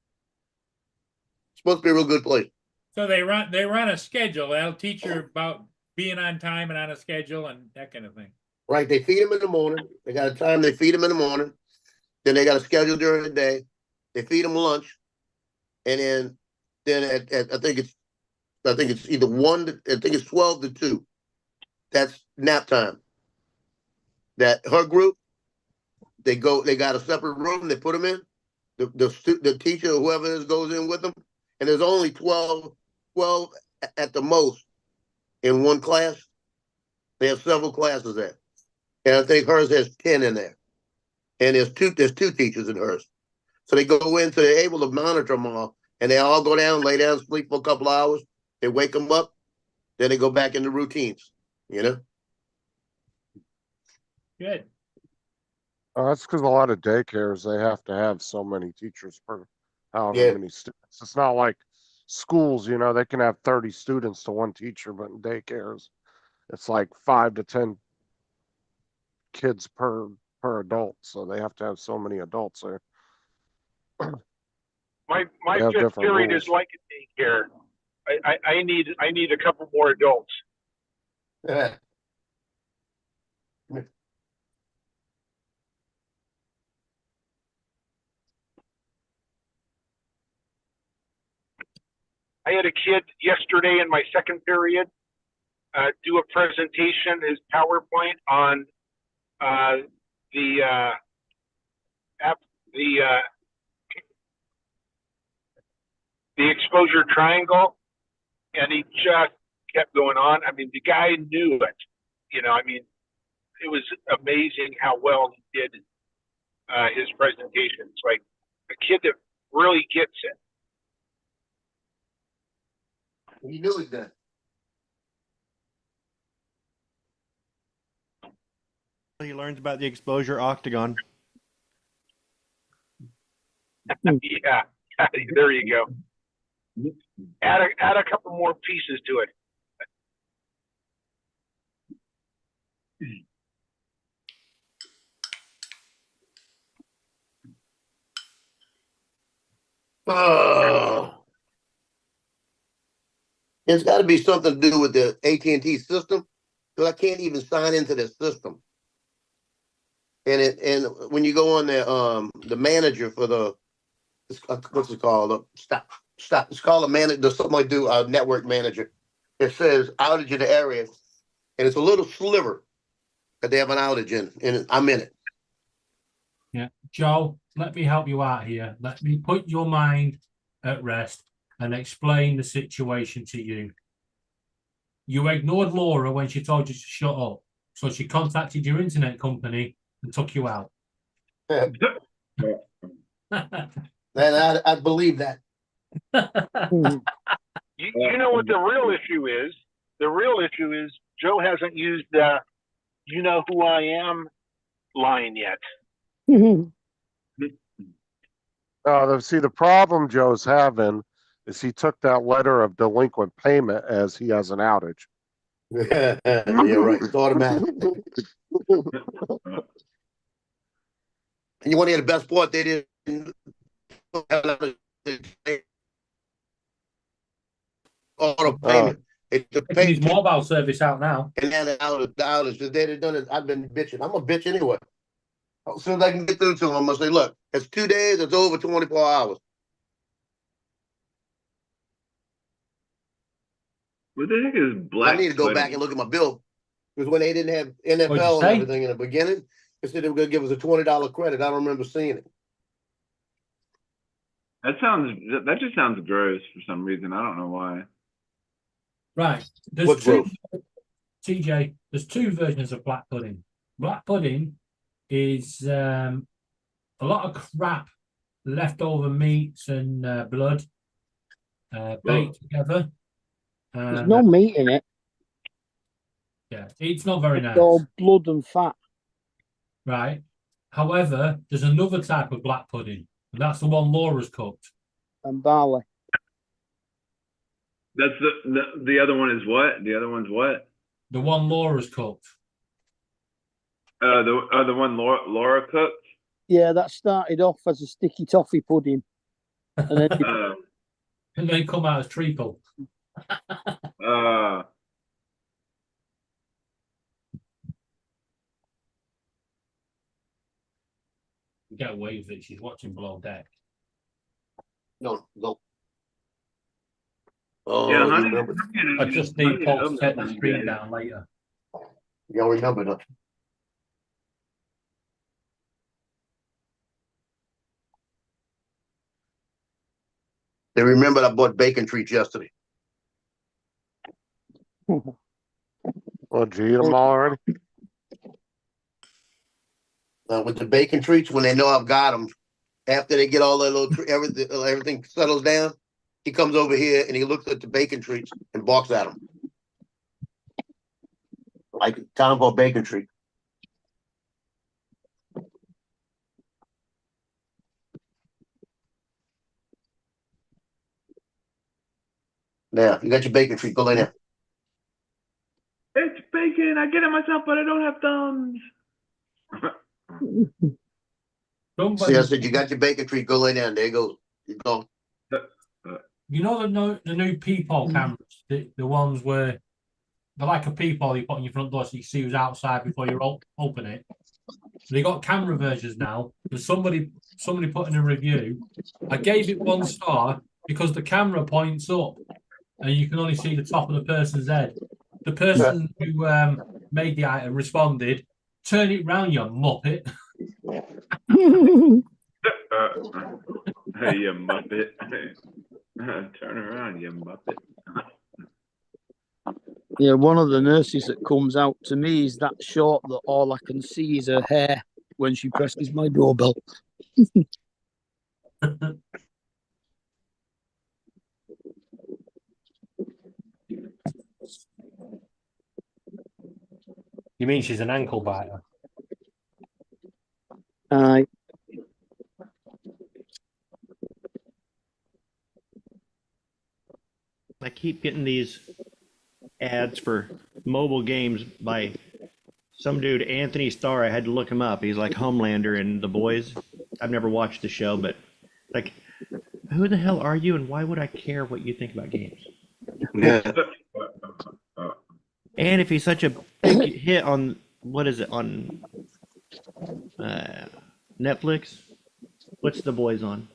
It's supposed to be a real good place. So they run a schedule. That'll teach her about being on time and on a schedule and that kind of thing. Right? They feed them in the morning. They got a time they feed them in the morning. Then they got a schedule during the day. They feed them lunch, and then at I think it's either I think it's 12 to 2. That's nap time. That her group, they got a separate room. They put them in. The teacher or whoever it is goes in with them, and there's only 12 at the most in one class. They have several classes there, and I think hers has 10 in there. And there's two teachers in hers, so they go in, so they're able to monitor them all, and they all go down, lay down, sleep for a couple of hours. They wake them up, then they go back into routines. You know. Good. That's because a lot of daycares, they have to have so many teachers per however Yeah. many students. It's not like schools, they can have 30 students to one teacher, but in daycares, it's like 5 to 10 kids per adult. So they have to have so many adults there. My They have fifth different period rules. is like a daycare. I need a couple more adults. Yeah. I had a kid yesterday in my second period do a presentation, his PowerPoint on the exposure triangle, and he just kept going on. I mean, the guy knew it. It was amazing how well he did his presentation. It's like a kid that really gets it. He knew it then. He learns about the exposure octagon. Yeah, there you go. Add a couple more pieces to it. Oh. It's got to be something to do with the AT&T system, because I can't even sign into the system. And when you go on the manager for what's it called? Stop. It's called a manager. There's something like a network manager. It says outage in the area, and it's a little sliver that they have an outage in, and I'm in it. Yeah. Joe, let me help you out here. Let me put your mind at rest and explain the situation to you. You ignored Laura when she told you to shut up. So she contacted your internet company and took you out. And I believe that. You know what the real issue is? The real issue is Joe hasn't used the "you know who I am" line yet. See, the problem Joe's having is he took that letter of delinquent payment as he has an outage. Yeah, right. It's automatic. And you want to hear the best part? They didn't auto payment. It's the Taking his pay mobile service out now. and then the hours. If they'd have done it, I've been bitching. I'm a bitch anyway. As soon as I can get through to them, I'm gonna say, look, it's 2 days, it's over 24 hours. What the heck is black? I need to go back and look at my bill. Because when they didn't have NFL and say? everything in the beginning, they said they were gonna give us a $20 credit. I don't remember seeing it. That just sounds gross for some reason. I don't know why. Right. There's What's two, gross? TJ, there's two versions of black pudding. Black pudding is a lot of crap, leftover meats and blood baked together. There's no meat in it. Yeah, it's not very It's nice. all blood and fat. Right. However, there's another type of black pudding, and that's the one Laura's cooked. And barley. That's the other one is what? The other one's what? The one Laura's cooked. The one Laura cooked. Yeah, that started off as a sticky toffee pudding. And then And they come out as treacle. Get away with it. She's watching Below Deck. No. Yeah, Oh, honey, you remember? I just need Paul to take the screen down later. Y'all remember that? They remembered I bought bacon treats yesterday. Well, did you eat them already? With the bacon treats, when they know I've got them, after they get all their little everything settles down, he comes over here and he looks at the bacon treats and barks at them. Like time for a bacon treat. Now you got your bacon treat. Go lay down. It's bacon. I get it myself, but I don't have thumbs. See, I said you got your bacon treat. Go lay down. There you go. You go. You know the new peephole cameras, the ones where they're like a peephole you put on your front door so you see who's outside before you open it. They got camera versions now. There's somebody put in a review. I gave it 1 star because the camera points up and you can only see the top of the person's head. The person who made the item responded, "Turn it round, you muppet." Hey, you muppet. Turn around, you muppet. yeah, one of the nurses that comes out to me is that short that all I can see is her hair when she presses my doorbell. You mean she's an ankle biter? Aye. I keep getting these ads for mobile games by some dude, Anthony Starr. I had to look him up. He's like Homelander and The Boys. I've never watched the show, but like, who the hell are you and why would I care what you think about games? Yeah. And if he's such a big hit on, what is it, on Netflix? What's The Boys on?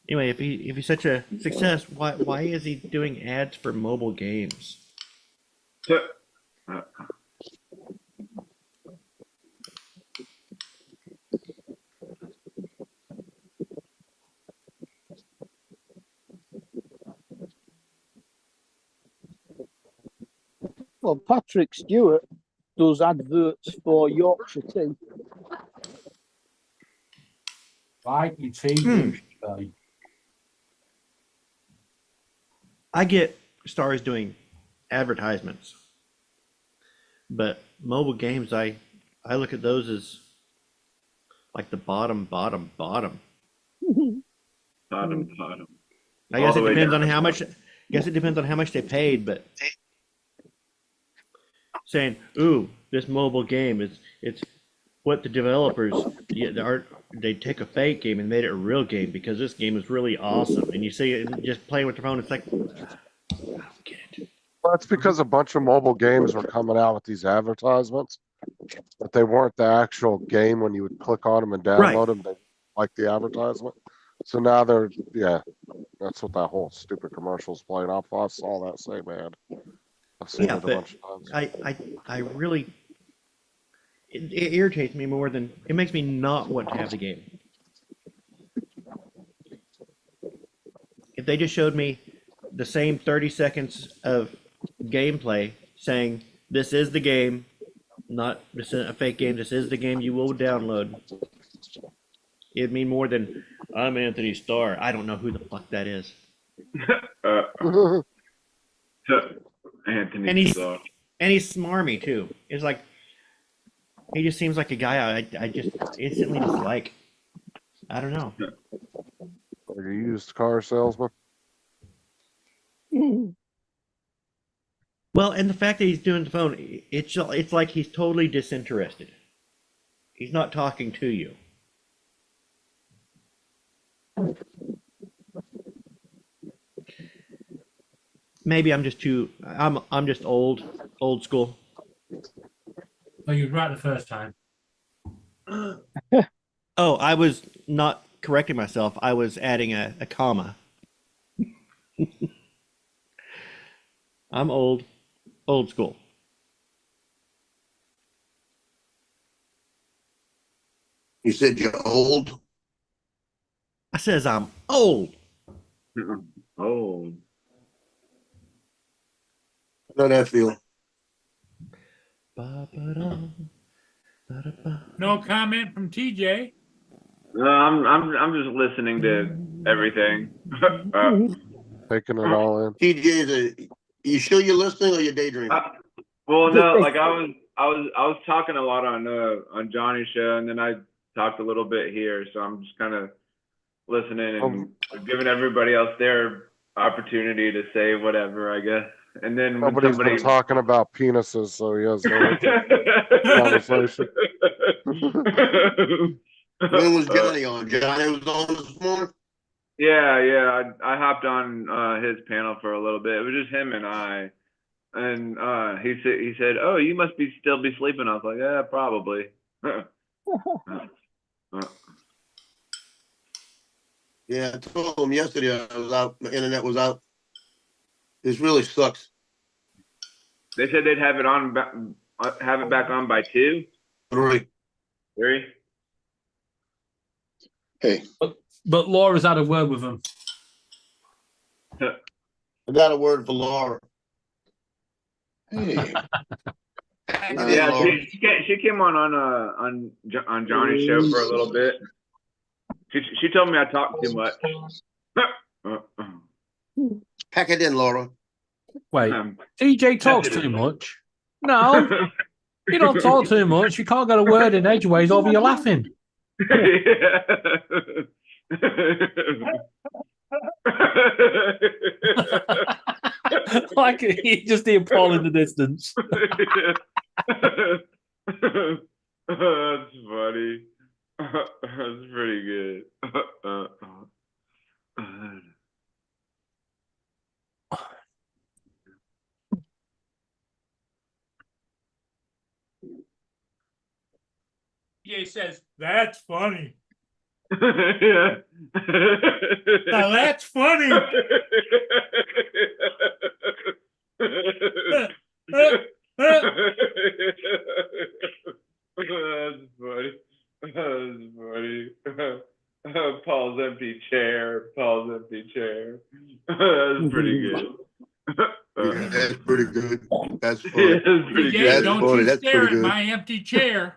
Anyway, if he's such a success, why is he doing ads for mobile games? Well, Patrick Stewart does adverts for Yorkshire tea. Right, you see. I get stars doing advertisements, but mobile games, I look at those as like the bottom. Bottom. I guess it depends on how much. guess it depends on how much they paid, but saying, "Ooh, this mobile game it's what the developers they take a fake game and made it a real game because this game is really awesome." And you see it just playing with the phone, it's like, I don't get it. Well, it's because a bunch of mobile games were coming out with these advertisements, but they weren't the actual game when you would click on them and download them. They like the advertisement. So now that's what that whole stupid commercial's playing off. I saw that same ad. I've seen it a bunch of times. I really, it irritates me more than it makes me not want to have the game. If they just showed me the same 30 seconds of gameplay saying this is the game, not this isn't a fake game, this is the game you will download, it'd mean more than I'm Anthony Starr. I don't know who the fuck that is. Anthony And he's Starr. and he's smarmy too. It's like he just seems like a guy I just instantly dislike. I don't know. Like a used car salesman. Well, and the fact that he's doing the phone, it's like he's totally disinterested. He's not talking to you. Maybe I'm just I'm just old school. Well, you were right the first time. Oh, I was not correcting myself. I was adding a comma. I'm old school. You said you're old? I says I'm old. Oh. How that feel? No comment from TJ. No, I'm just listening to everything. Taking it all in. TJ, you sure you're listening or you're daydreaming? Well, no, like I was talking a lot on Johnny's show, and then I talked a little bit here, so I'm just kind of listening and giving everybody else their opportunity to say whatever, I guess. And then when Nobody's been talking about penises, so he has no conversation. When was Johnny on? Johnny was on this morning? Yeah. I hopped on his panel for a little bit. It was just him and I. And he said, "Oh, you must still be sleeping." I was like, "Yeah, probably." Yeah, I told him yesterday I was out, the internet was out. This really sucks. They said they'd have it back on by 2. 3. 3. Hey, But Laura's had a word with him. I got a word for Laura. Hey. Yeah, she came on Johnny's show for a little bit. She told me I talk too much. Pack it in, Laura. Wait, TJ talks too much. No, you don't talk too much. You can't get a word in edgeways over you laughing. Like you just hear Paul in the distance. That's funny. That's pretty good. He says, "That's funny." Yeah. Now that's funny. That's funny. That's funny. Paul's empty chair. That's pretty good. Yeah, that's pretty good. That's funny. Yeah, that's pretty TJ, good. That's don't funny. you That's stare pretty at good. my empty chair.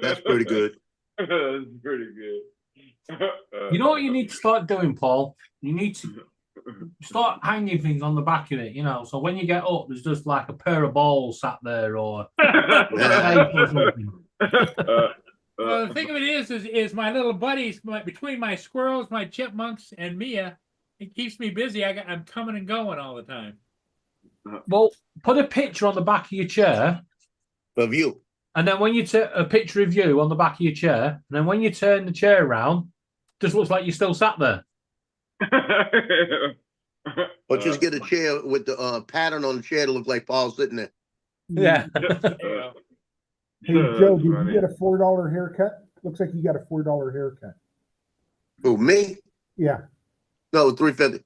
That's pretty good. That's pretty good. You know what you need to start doing, Paul? You need to start hanging things on the back of it, you know, so when you get up, there's just like a pair of balls sat there or Well, the thing of it is my little buddies, between my squirrels, my chipmunks, and Mia, it keeps me busy. I'm coming and going all the time. Well, put a picture on the back of your chair, Of you. and then when you take a picture of you on the back of your chair, and then when you turn the chair around, just looks like you still sat there. Or just get a chair with the pattern on the chair to look like Paul's sitting there. Yeah. Hey, Joe, did you get a $4 haircut? Looks like you got a $4 haircut. Who, me? Yeah. No, $3.50.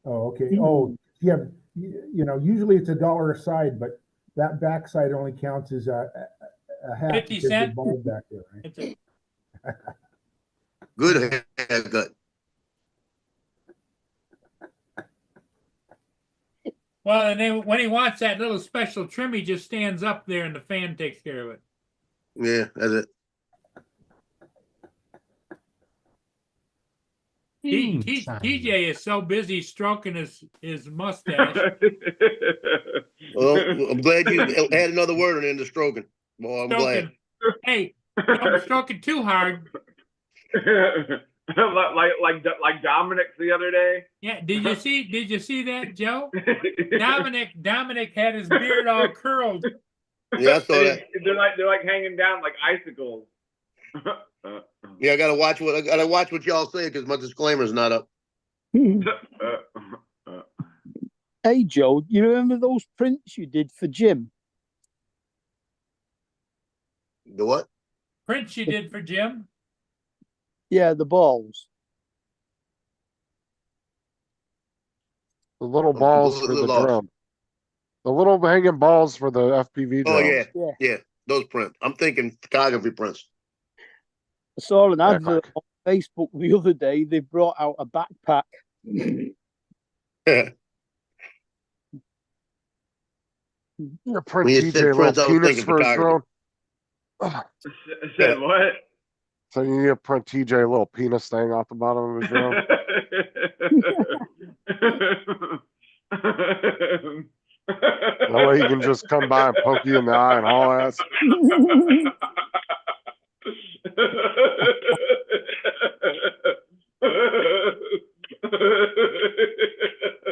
Oh, okay. Oh, yeah. You know, usually it's $1 a side, but that back side only counts as a half. 50 because you're cent? bald back there, right? It's a- Good haircut. Well, and then when he wants that little special trim, he just stands up there and the fan takes care of it. Yeah, that's it. TJ is so busy stroking his mustache. Well, I'm glad you had another word in the stroking. Boy, I'm glad. Hey, don't stroke it too hard. like Dominic's the other day. Yeah, did you see that, Joe? Dominic had his beard all curled. Yeah, I saw that. They're like hanging down like icicles. Yeah, I gotta watch what y'all say because my disclaimer's not up. Hey, Joe, you remember those prints you did for Jim? The what? Prints you did for Jim? Yeah, the balls. The little balls for the drum. The little hanging balls for the FPV Oh drums. yeah, those prints. I'm thinking photography prints. I saw an advert on Facebook the other day. They brought out a backpack. You're print When you TJ said a prints, I little was penis thinking for his photography. drone. Said what? So you need to print TJ a little penis thing off the bottom of his drone. That way he can just come by and poke you in the eye and haul ass.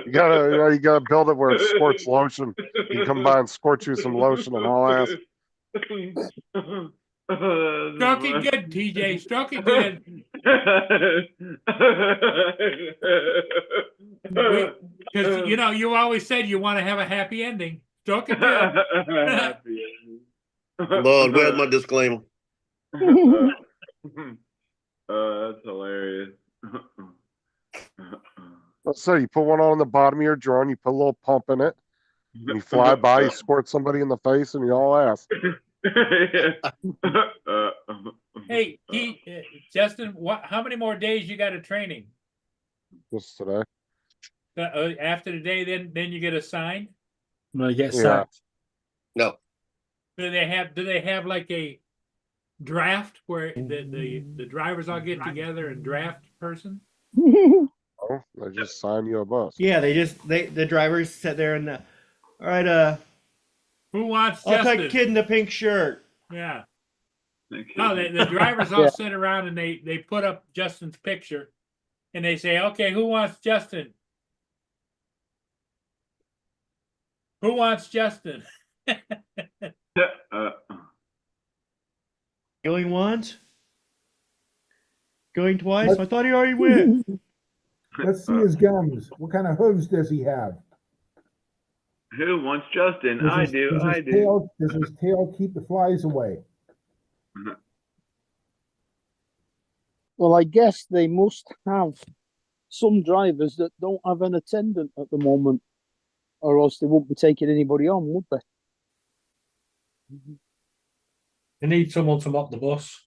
You gotta build it where it squirts lotion. You can come by and squirt you some lotion and haul ass. Stroke it good, TJ. Stroke it good. Because you always said you want to have a happy ending. Stroke it good. Lord, where's my disclaimer? That's hilarious. So you put one on the bottom of your drone, you put a little pump in it, and you fly by, you squirt somebody in the face, and you all ass. Hey, Justin, how many more days you got of training? Just today. After the day, then you get assigned? No, you get Yeah. sacked. No. Do they have like a draft where the drivers all get together and draft person? Oh, they just sign you a bus. Yeah, the drivers sit there and all right, Who wants I'll Justin? take kid in the pink shirt. Yeah. No, the drivers all sit around and they put up Justin's picture and they say, okay, who wants Justin? Who wants Justin? Going once? Going twice? I thought he already went. Let's see his gums. What kind of hooves does he have? Who wants Justin? Does I his- do. does I his do. tail- Does his tail keep the flies away? Well, I guess they must have some drivers that don't have an attendant at the moment, or else they wouldn't be taking anybody on, would they? They need someone to mop the bus.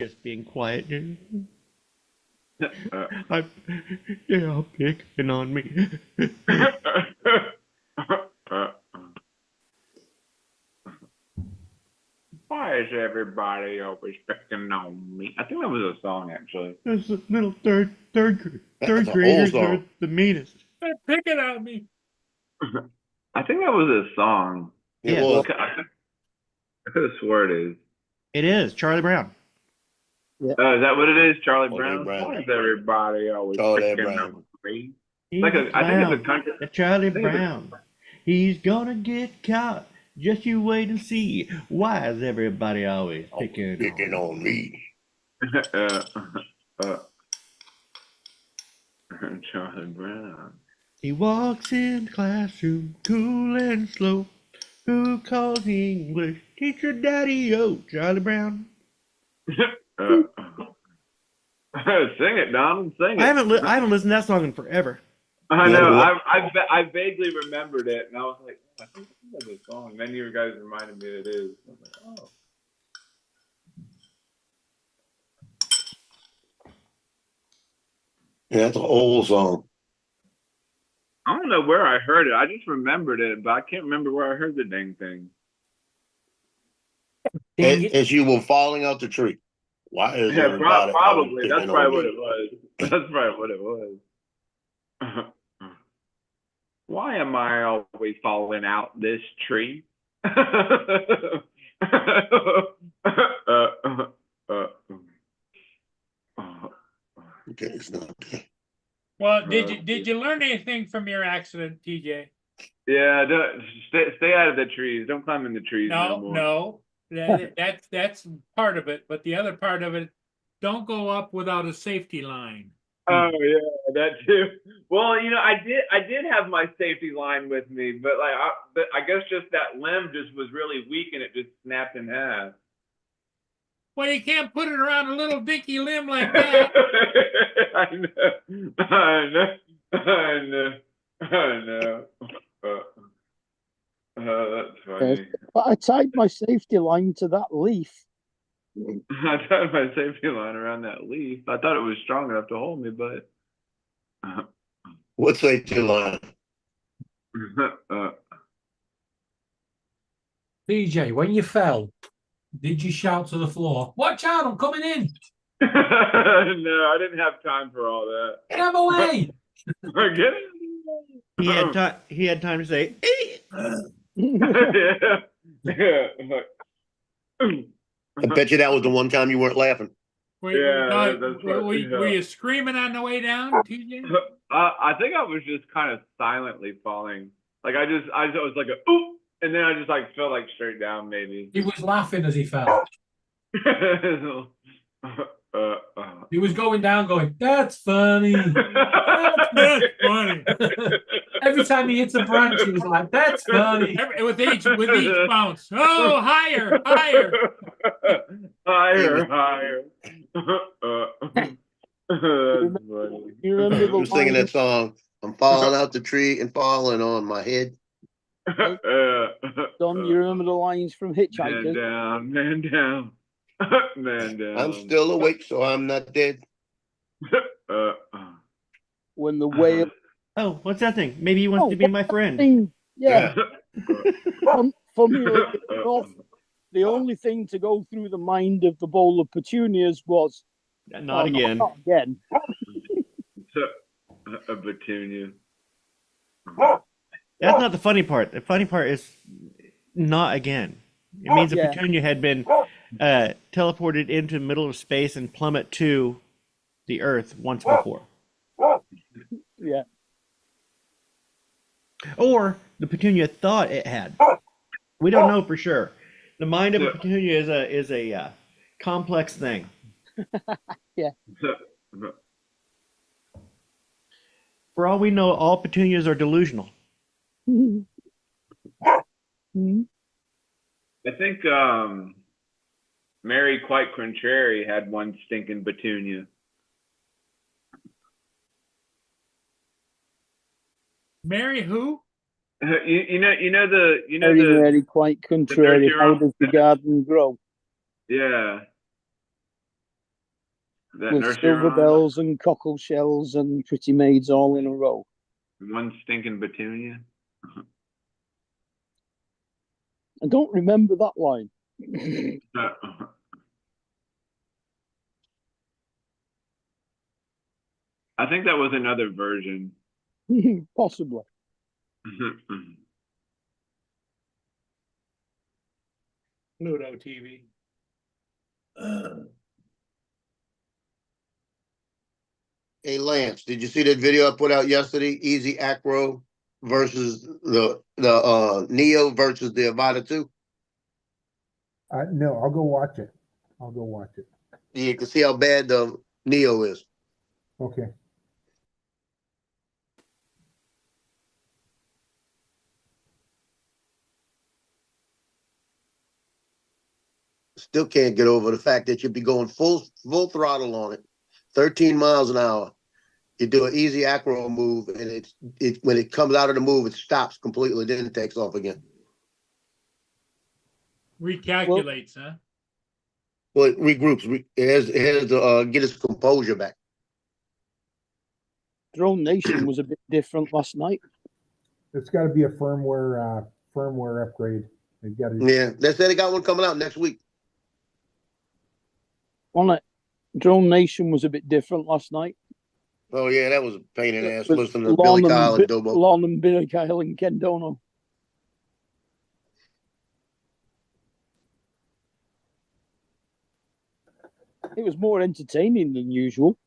Just being quiet. Yeah, picking on me. Why is everybody always picking on me? I think that was a song, actually. Those little third That's an old graders song. are the meanest. They're picking on me. I think that was a song. It Yeah. was. I could have swore it is. It is Charlie Brown. Oh, is that what it is? Charlie Charlie Brown? Brown. Why is everybody always Charlie picking Brown. on me? He's Like a, I think it's Brown, a country. the Charlie I think it's a- Brown. He's gonna get caught. Just you wait and see. Why is everybody always picking on me. uh, uh, Charlie Brown. He walks in the classroom, cool and slow. Who calls English? Teacher Daddy O. Charlie Brown. Uh, sing it, Donald. Sing it. I haven't listened to that song in forever. I know. Yeah. I vaguely remembered it, and I was like, oh, I think I know this song. And then you guys reminded me it is. I was like, oh. Yeah, that's an old song. I don't know where I heard it. I just remembered it, but I can't remember where I heard the dang thing. As you were falling out the tree. Why is Yeah, everybody probably. That's picking probably on what me? it was. That's probably what it was. Why am I always falling out this tree? Okay, it's not there. Well, did you learn anything from your accident, TJ? Yeah, stay out of the trees. Don't climb in the trees no more. No. That's part of it, but the other part of it, don't go up without a safety line. Oh yeah, that too. Well, you know, I did have my safety line with me, but I guess just that limb just was really weak and it just snapped in half. Well, you can't put it around a little dinky limb like that. I know. That's funny. But I tied my safety line to that leaf. I tied my safety line around that leaf. I thought it was strong enough to hold me, but What safety line? DJ, when you fell, did you shout to the floor, "Watch out, I'm coming in"? No, I didn't have time for all that. Get out of my way. Get it? He had time to say, Yeah. I bet you that was the one time you weren't laughing. Were Yeah. you screaming on the way down, TJ? I think I was just kind of silently falling. Like I was like a oop, and then I just like fell like straight down maybe. He was laughing as he fell. He was going down, going, "That's funny." That's funny. Every time he hits a branch, he was like, "That's funny." With each bounce. Oh, higher. higher. That's funny. You remember I was singing that song. I'm falling out the tree and falling on my head. Don, you remember the lines from Man Hitchhikers? down, man down, man down. I'm still awake, so I'm not dead. When the whale "Oh, what's that thing? Maybe he wants to be my friend." thing, yeah. Funnily enough, the only thing to go through the mind of the bowl of petunias was Not again. Not again. A petunia. That's not the funny part. The funny part is not again. It means a Yeah. petunia had been teleported into the middle of space and plummet to the Earth once before. Yeah. Or the petunia thought it had. We don't know for sure. The mind of a petunia is a complex thing. For all we know, all petunias are delusional. I think Mary Quite Contrary had one stinking petunia. Mary who? You know Very quite contrary. the How nursery does the garden grow? yeah. That With nursery silver rhyme? bells and cockle shells and pretty maids all in a row. One stinking petunia. I don't remember that line. I think that was another version. Possibly. Pluto TV. Hey Lance, did you see that video I put out yesterday? Easy Acro versus the Neo versus the Avata 2. No, I'll go watch it. I'll go watch it. You can see how bad the Neo is. Okay. Still can't get over the fact that you'd be going full throttle on it, 13 miles an hour. You do an easy acro move, and it when it comes out of the move, it stops completely, then it takes off again. Recalculates, huh? Well, it regroups. It has to get its composure back. Drone Nation was a bit different last night. It's got to be a firmware upgrade. They got to. Yeah, they said they got one coming out next week. On it, Drone Nation was a bit different last night. Oh yeah, that was a pain in the ass With listening to Billy Kyle and Dobo. Lon and Billy Kyle and Ken Dono. It was more entertaining than usual.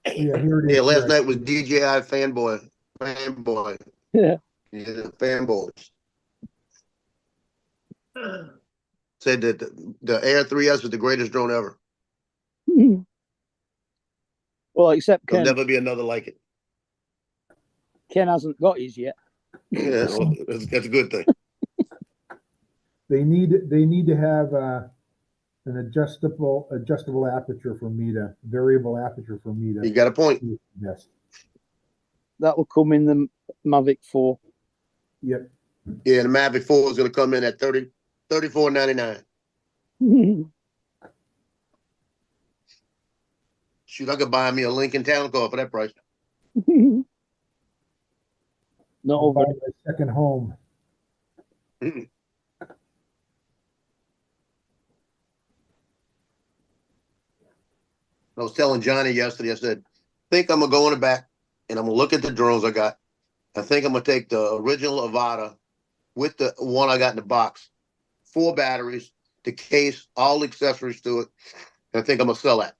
Yeah, here it is. Yeah, last here. night was DJI fanboy. Yeah. Yeah, fanboys. Said that the Air 3S is the greatest drone ever. Well, except There'll Ken. never be another like it. Ken hasn't got his yet. Yeah, well, that's a good thing. They need to have an adjustable aperture for META, variable aperture for META. You got a point. Yes. That will come in the Mavic 4. Yep. Yeah, the Mavic 4 is going to come in at $34.99. Shoot, I could buy me a Lincoln Town Car for that price. Not I'll over. buy my second home. I was telling Johnny yesterday, I said, I think I'm going to go in the back and I'm going to look at the drones I got. I think I'm going to take the original Avata with the one I got in the box, 4 batteries, the case, all the accessories to it. And I think I'm going to sell that.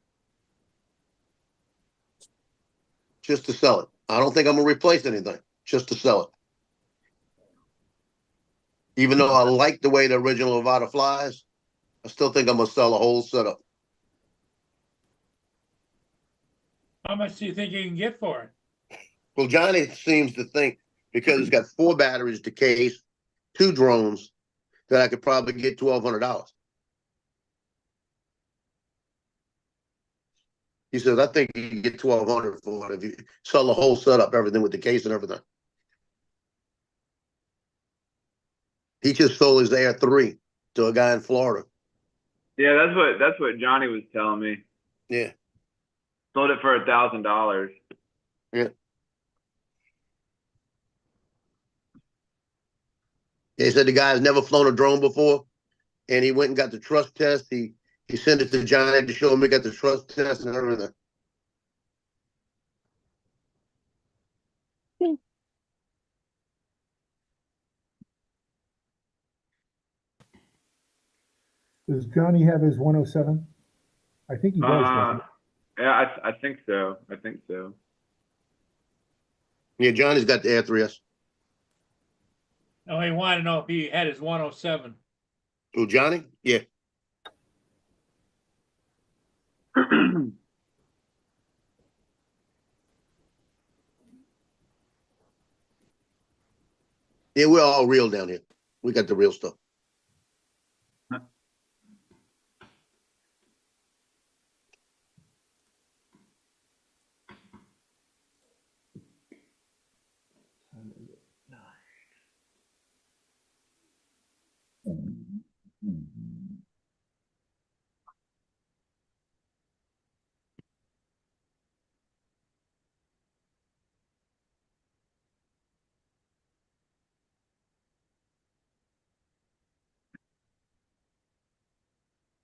Just to sell it. I don't think I'm going to replace anything, just to sell it. Even though I like the way the original Avata flies, I still think I'm going to sell the whole setup. How much do you think you can get for it? Well, Johnny seems to think because it's got 4 batteries to case, 2 drones, that I could probably get $1,200. He says, I think you can get $1,200 for it if you sell the whole setup, everything with the case and everything. He just sold his Air 3 to a guy in Florida. Yeah, that's what Johnny was telling me. Yeah. Sold it for $1,000. Yeah. He said the guy's never flown a drone before, and he went and got the trust test. He sent it to Johnny to show him he got the trust test and everything. Does Johnny have his 107? I think he does. doesn't he? Yeah, I think so. I think so. Yeah, Johnny's got the Air 3S. Oh, he wanted to know if he had his 107. Oh, Johnny? Yeah. Yeah, we're all real down here. We got the real stuff.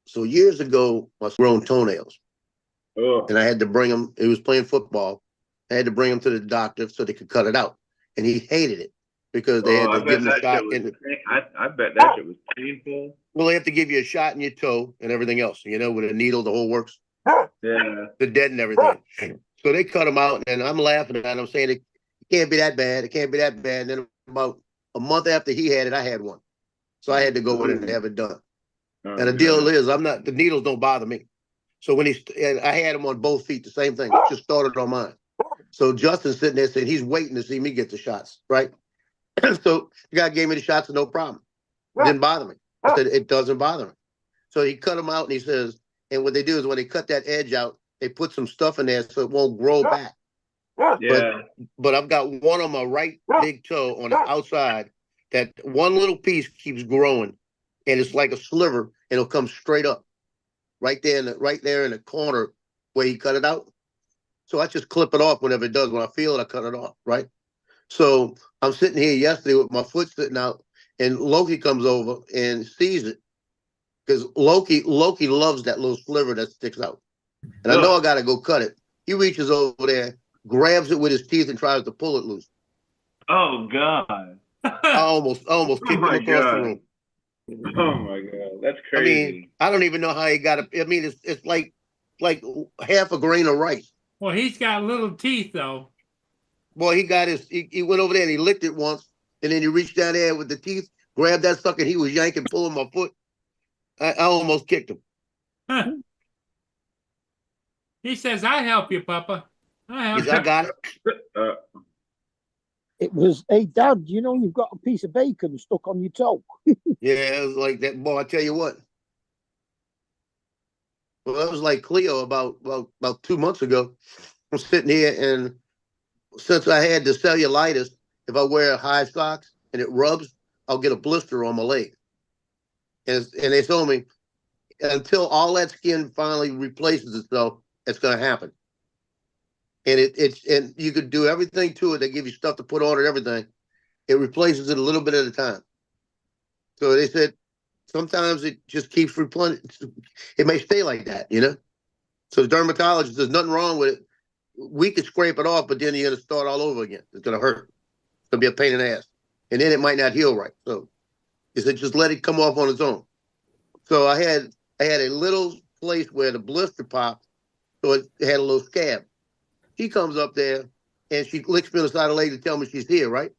So years ago, I was growing toenails. Oh. And I had to bring him. He was playing football. I had to bring him to the doctor so they could cut it out. And he hated it. because they had I to bet give him a that shot shit was. in the, I bet that shit was painful. well, they have to give you a shot in your toe and everything else, you know, with a needle, the whole works, Yeah. the dead and everything. So they cut him out, and I'm laughing at him, saying it can't be that bad. It can't be that bad. And then about a month after he had it, I had one. So I had to go in and have it done. Oh, And the deal is, the needles don't bother me. So when and I had him on both feet, the same thing, just started on mine. So Justin's sitting there saying he's waiting to see me get the shots, right? So the guy gave me the shots and no problem. It didn't bother me. I said, it doesn't bother me. So he cut them out and he says, and what they do is when they cut that edge out, they put some stuff in there so it won't grow back. Yeah. But I've got one on my right big toe on the outside that one little piece keeps growing, and it's like a sliver, and it'll come straight up right there in the corner where he cut it out. So I just clip it off whenever it does. When I feel it, I cut it off, right? So I'm sitting here yesterday with my foot sitting out, and Loki comes over and sees it because Loki loves that little sliver that sticks out. And I know I got to go cut it. He reaches over there, grabs it with his teeth, and tries to pull it loose. Oh God. I almost kicked him across the room. Oh my God, that's I crazy. mean, I don't even know how he got it. I mean, it's like half a grain of rice. Well, he's got little teeth though. Boy, he went over there and he licked it once, and then he reached down there with the teeth, grabbed that sucker, and he was yanking, pulling my foot. I almost kicked him. Huh. He says, "I help you, Papa. I help I got it. It was, hey, Dad, you know you've got a piece of bacon stuck on your toe. Yeah, it was like that. Boy, I tell you what. Well, that was like Cleo about 2 months ago. I'm sitting here, and since I had the cellulitis, if I wear high socks and it rubs, I'll get a blister on my leg. And they told me until all that skin finally replaces itself, it's going to happen. And and you could do everything to it. They give you stuff to put on and everything. It replaces it a little bit at a time. So they said sometimes it just keeps replenishing. It may stay like that, you know? So the dermatologist, there's nothing wrong with it. We could scrape it off, but then you're going to start all over again. It's going to hurt. It's going to be a pain in the ass. And then it might not heal right. So he said, just let it come off on its own. So I had a little place where the blister popped, so it had a little scab. She comes up there and she licks me on the side of the leg to tell me she's here, right?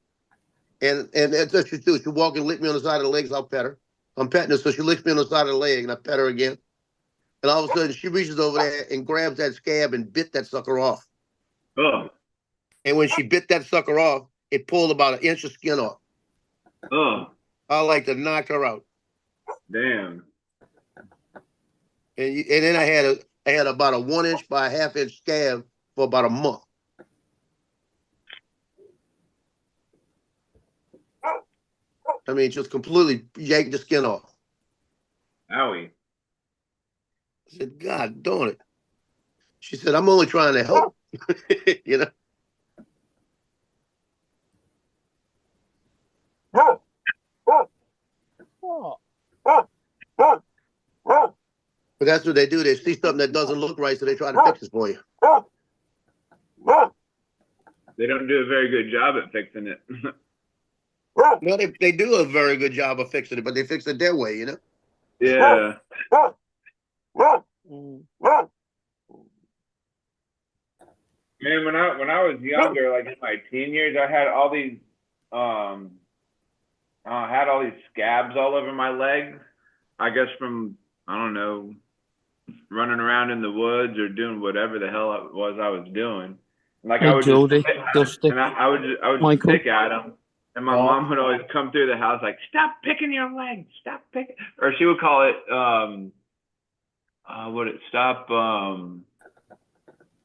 And that's what she do. She walk and lick me on the side of the legs. I'll pet her. I'm petting her, so she licks me on the side of the leg, and I pet her again. And all of a sudden, she reaches over there and grabs that scab and bit that sucker off. Oh. And when she bit that sucker off, it pulled about an inch of skin off. Oh. I like to knock her out. Damn. And then I had about a 1 inch by a ½ inch scab for about a month. I mean, just completely yanked the skin off. Owie. I said, God darn it. She said, I'm only trying to help. You know? But that's what they do. They see something that doesn't look right, so they try to fix it for you. They don't do a very good job at fixing it. No, they do a very good job of fixing it, but they fix it their way, you know? Yeah. Man, when I was younger, like in my teen years, I had all these scabs all over my legs. I guess from, I don't know, running around in the woods or doing whatever the hell it was I was doing. Like Hey, I would Jody, just, and I would just Michael. pick at them. And my mom would always come through the house like, "Stop picking your legs, stop picking," or she would call it, stop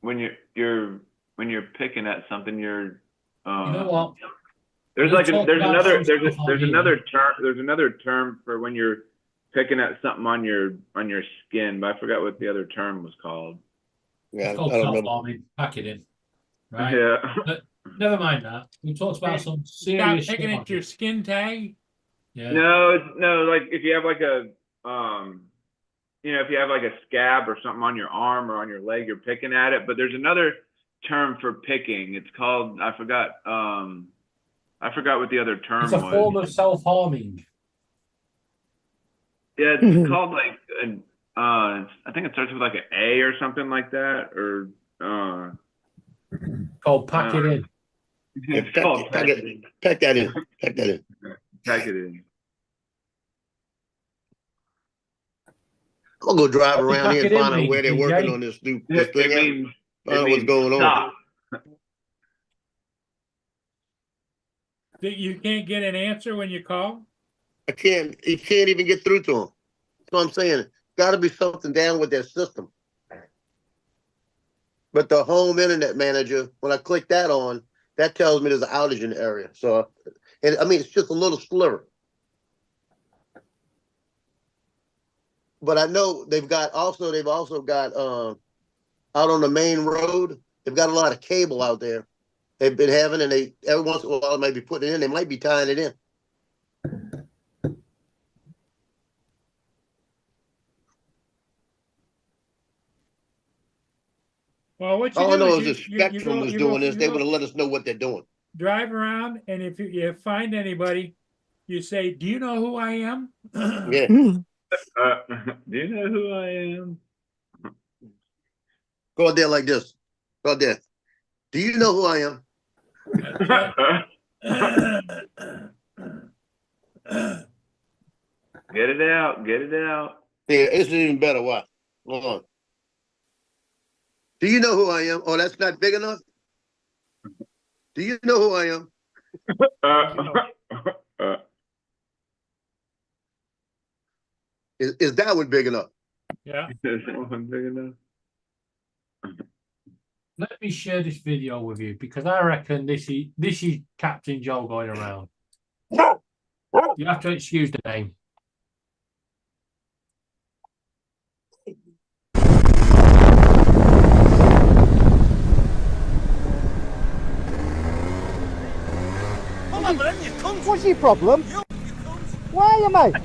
when you're picking at something, you're You know what? There's We'll another term for when you're picking at something on your skin, but I forgot what the other term was called. Yeah, It's called I don't know. self-harming. Pack it in. Right? Yeah. But never mind that. We talked about some Stop serious picking shit. at your skin tag. Yeah. No, like if you have like a if you have like a scab or something on your arm or on your leg, you're picking at it. But there's another term for picking. It's called, I forgot. I I forgot what the other term It's a was. form of self-harming. Yeah, it's called like an I think it starts with like an A or something like that, or Called pack it in. it's called pack that in. Pack that in. Pack it in. I'm gonna go drive What does around here pack and it in find out mean, where they're DJ? working on this thing. It means Find out what's going on. stop. You can't get an answer when you call? You can't even get through to them. That's what I'm saying. Gotta be something down with their system. But the home internet manager, when I click that on, that tells me there's an outage in the area. So, and I mean, it's just a little sliver. But I know they've also got out on the main road, they've got a lot of cable out there. They've been having, and they every once in a while maybe putting it in. They might be tying it in. Well, what you All I do know is is if Spectrum was doing this, they would have let us know what they're doing. drive around, and if you find anybody, you say, "Do you know who I am?" Yeah. Do you know who I am? Go out there like this. Go out there. Do you know who I am? Get it out. Get it out. Yeah, it's even better. What? Hold on. Do you know who I am? Oh, that's not big enough? Do you know who I am? Is that one big enough? Yeah. Is that one big enough? Let me share this video with you because I reckon this is Captain Joe going around. You have to excuse the name. What's your problem? Why are you, mate?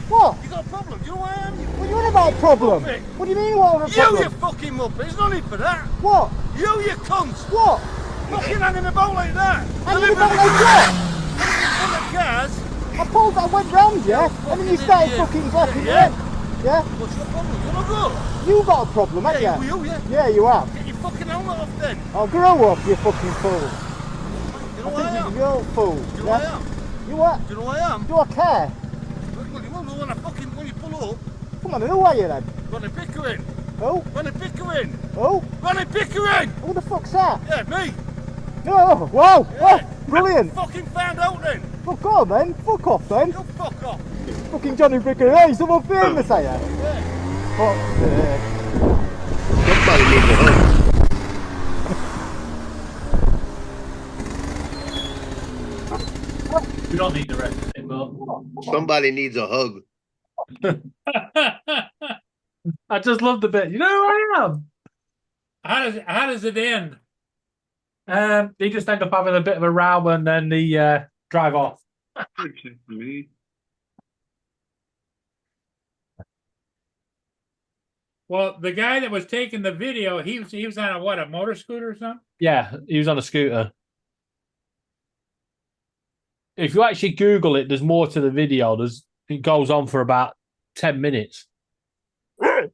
What? You got a problem? Do you know who I am? What are you on about problem? What do you mean what a problem? You fucking muppet, there's no need for that. What? You cunt. What? Fucking hanging about like that. Hanging about like what? On the cars. I went round, yeah? And then you started fucking blocking Yeah. it. Yeah? What's your problem? You're not good. You got a problem, haven't Yeah, you? you, yeah. Yeah, you have. Get your fucking helmet off then. Oh, grow up, you fucking fool. You know who I am? You're a fool. Do you know who yeah? I am? You what? Do you know who I am? Do I care? Well, you won't know when you pull up. Come on, who are you then? Ronnie Pickering. Who? Ronnie Pickering. Who? Ronnie Pickering. Who the fuck's that? Yeah, me. No, wow, Yeah. oh, brilliant. Fucking found out then. Fuck off then, fuck off then. You fuck off. Fucking Johnny Bricker, hey, someone famous, are you? Yeah. Fuck's sake. Somebody needs a hug. You don't need the rest of it, but Somebody needs a hug. I just love the bit. You know who I am? How does it end? They just end up having a bit of a row and then they drive off. Me. Well, the guy that was taking the video, he was on a motor scooter or something? Yeah, he was on a scooter. If you actually Google it, there's more to the video. It goes on for about 10 minutes. But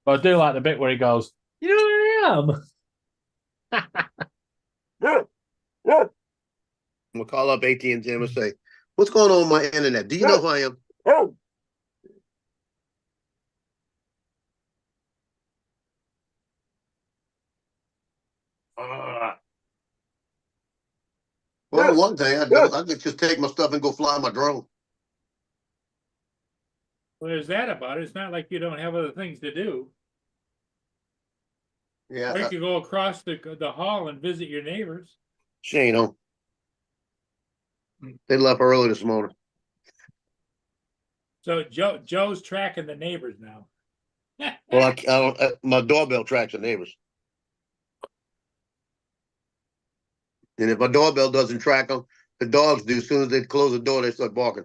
I do like the bit where he goes, "You know who I am?" I'm gonna call up AT&T and I'm gonna say, "What's going on with my internet? Do you know who I am?" Well, one thing I could just take my stuff and go fly my drone. Well, there's that about it. It's not like you don't have other things to do. Yeah, Or you could go across the hall and visit your neighbors. she ain't home. They left early this morning. So Joe's tracking the neighbors now. Well, I don't. My doorbell tracks the neighbors, and if my doorbell doesn't track them, the dogs do. As soon as they close the door, they start barking.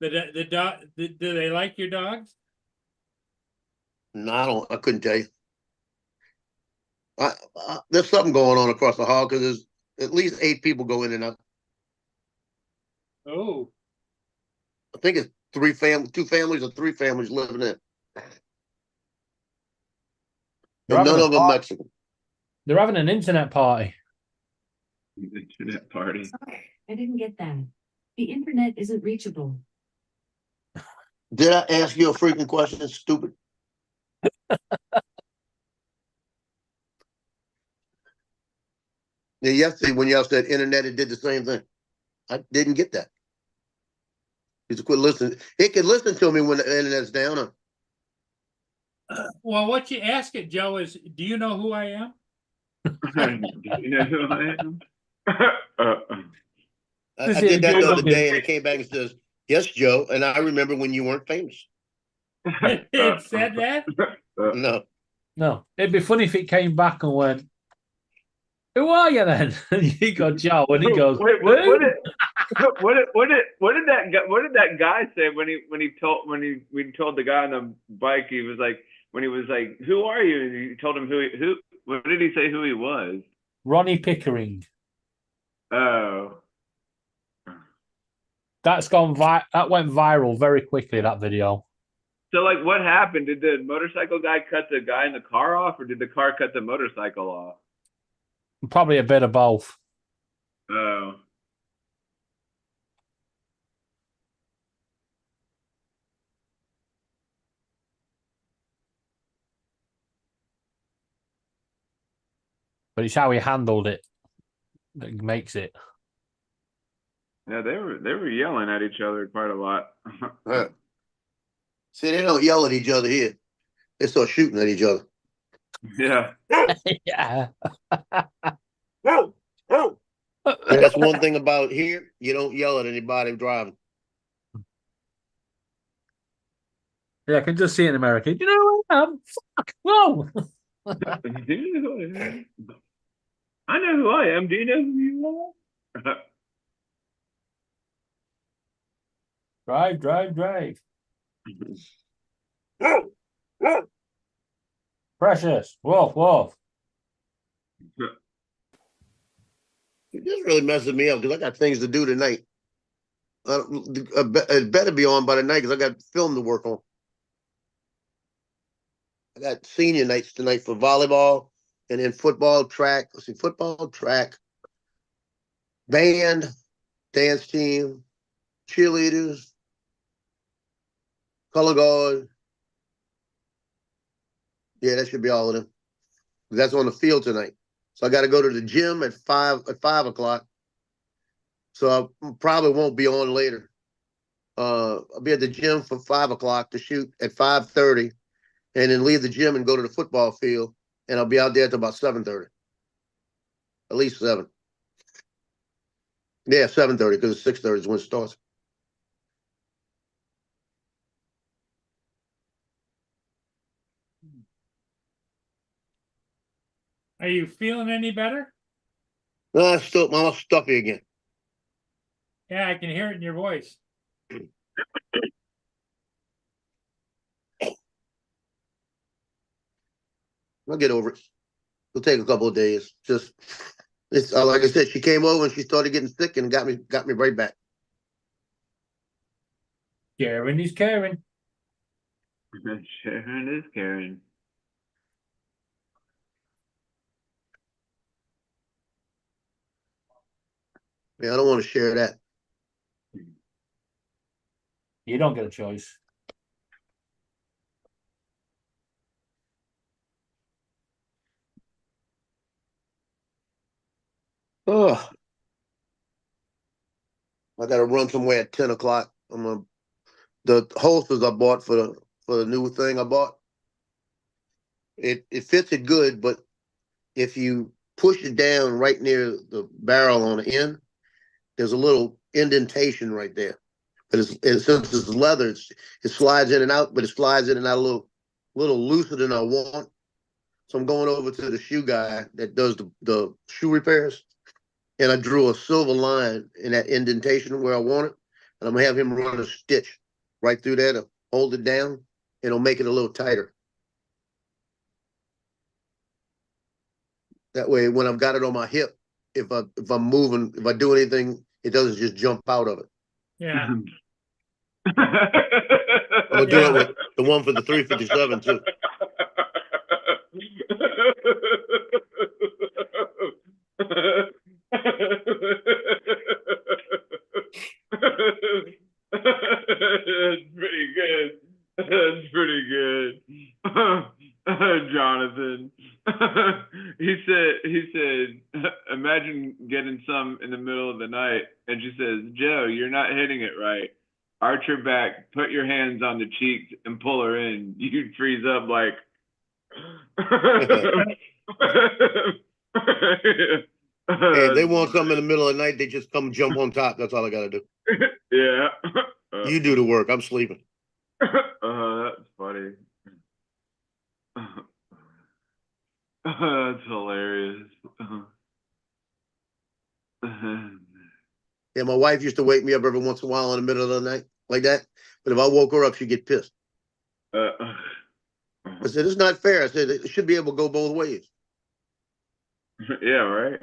The dog. Do they like your dogs? No, I couldn't tell you. There's something going on across the hall because there's at least 8 people go in and out. Oh, I think it's 2 families or 3 families living in. They're And having none a of them party. Mexican. They're having an internet party. Internet party. Sorry, I didn't get that. The internet isn't reachable. Did I ask you a freaking question, stupid? Yeah, yesterday when y'all said internet, it did the same thing. I didn't get that. You should quit listening. It can listen to me when the internet's down. well, what you ask it, Joe, is do you know who I am? Do you know who I am? I did that the other day and it came back and says, yes, Joe. And I remember when you weren't famous. It said that? No. No, it'd be funny if it came back and went, "Who are you then?" And you go, "Joe," and he goes, Wait, what did that guy say when we told the guy on the bike? He was like, when he was like, "Who are you?" And you told him who. What did he say? Who he was? Ronnie Pickering. Oh. That went viral very quickly, that video. So, like, what happened? Did the motorcycle guy cut the guy in the car off, or did the car cut the motorcycle off? Probably a bit of both. Oh. But it's how he handled it that makes it. Yeah, they were yelling at each other quite a lot. See, they don't yell at each other here. They start shooting at each other. Yeah. Yeah. That's one thing about here. You don't yell at anybody driving. Yeah, I can just see it in America. You know who I am? Fuck! Whoa! Do you know who I am? I know who I am. Do you know who you are? Drive. Precious. Wolf. This really messes me up because I got things to do tonight. It better be on by the night because I got film to work on. I got senior nights tonight for volleyball and then football, track. Let's see, football, track, band, dance team, cheerleaders, color guard. Yeah, that should be all of them. That's on the field tonight. So I got to go to the gym at 5 o'clock. So I probably won't be on later. I'll be at the gym for 5 o'clock to shoot at 5:30, and then leave the gym and go to the football field. And I'll be out there till about 7:30. At least 7. Yeah, 7:30 because 6:30 is when it starts. Are you feeling any better? I'm stuffy again. Yeah, I can hear it in your voice. I'll get over it. It'll take a couple of days. It's like I said, she came over and she started getting sick and got me right back. Sharon is caring. Sharon is caring. Yeah, I don't want to share that. You don't get a choice. Oh, I got to run somewhere at 10 o'clock. The holsters I bought for the new thing I bought. It fits it good, but if you push it down right near the barrel on the end, there's a little indentation right there. But since it's leather, it slides in and out, but it slides in and out a little looser than I want. So I'm going over to the shoe guy that does the shoe repairs, and I drew a silver line in that indentation where I want it, and I'm gonna have him run a stitch right through there to hold it down, and it'll make it a little tighter. That way, when I've got it on my hip, if I'm moving, if I do anything, it doesn't just jump out of it. Yeah. I'm gonna do it with the one for the 357 too. That's pretty good. That's pretty good. Jonathan. He said, imagine getting some in the middle of the night. And she says, Joe, you're not hitting it right. Arch her back, put your hands on the cheeks and pull her in. You'd freeze up like. Hey, if they want something in the middle of the night, they just come jump on top. That's all I gotta do. Yeah. You do the work. I'm sleeping. That's funny. That's hilarious. Yeah, my wife used to wake me up every once in a while in the middle of the night like that. But if I woke her up, she'd get pissed. I said, it's not fair. I said, it should be able to go both ways. Yeah, right.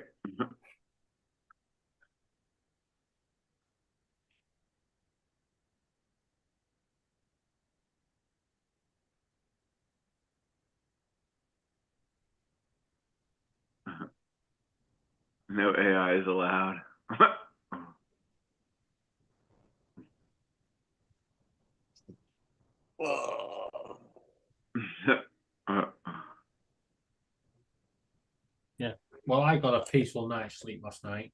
No AI is allowed. Yeah. Well, I got a peaceful night's sleep last night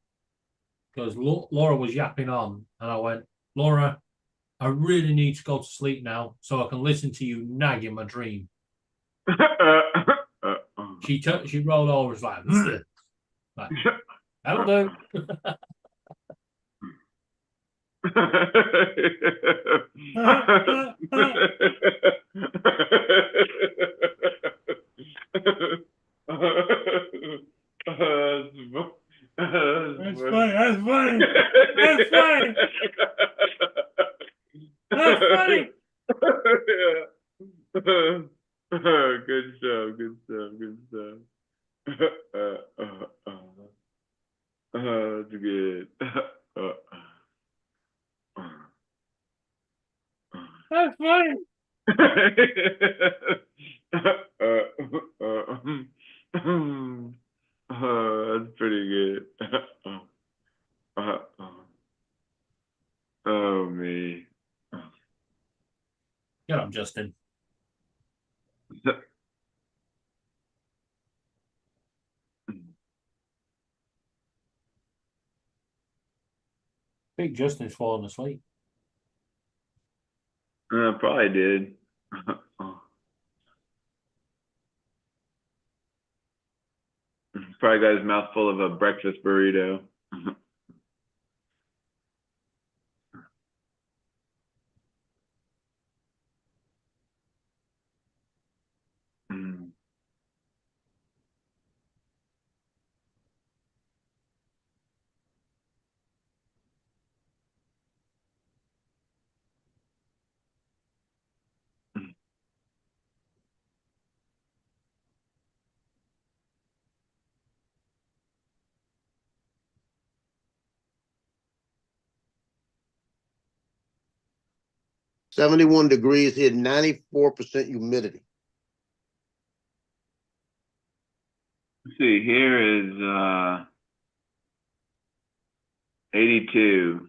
because Laura was yapping on, and I went, Laura, I really need to go to sleep now so I can listen to you nag in my dream. She rolled over, was like, that'll do. That's funny. That's funny. That's funny. That's funny. Good stuff. Good stuff. Good stuff. That's good. That's funny. That's pretty good. Oh, me. Get up, Justin. Big Justin's falling asleep. Probably did. Probably got his mouth full of a breakfast burrito. $71 degrees here, 94% humidity. Let's see, here is 82.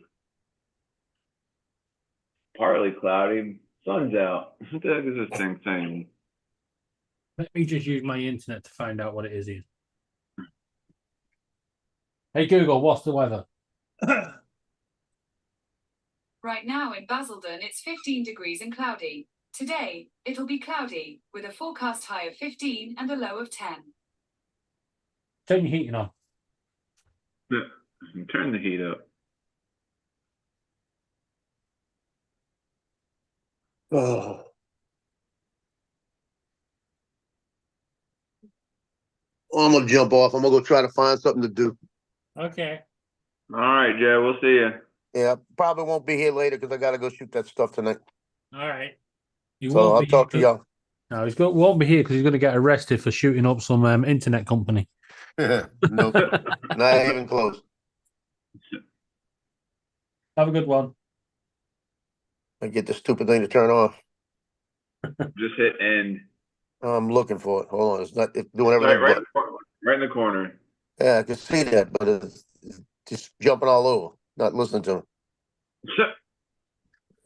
Partly cloudy. Sun's out. What the heck is this thing saying? Let me just use my internet to find out what it is here. Hey Google, what's the weather? Right now in Basildon, it's 15 degrees and cloudy. Today, it'll be cloudy, with a forecast high of 15 and a low of 10. Turn your heating on. Turn the heat up. Oh. I'm gonna jump off. I'm gonna go try to find something to do. Okay. All right, Joe. We'll see you. Yeah, probably won't be here later because I gotta go shoot that stuff tonight. All right. So I'll talk to y'all. No, won't be here because he's going to get arrested for shooting up some internet company. Nope, not even close. Have a good one. I get the stupid thing to turn off. Just hit end. I'm looking for it. Hold on, it's not, it's doing Right, everything right, but. in the corner, right in the corner. Yeah, I can see that, but it's just jumping all over, not listening to him.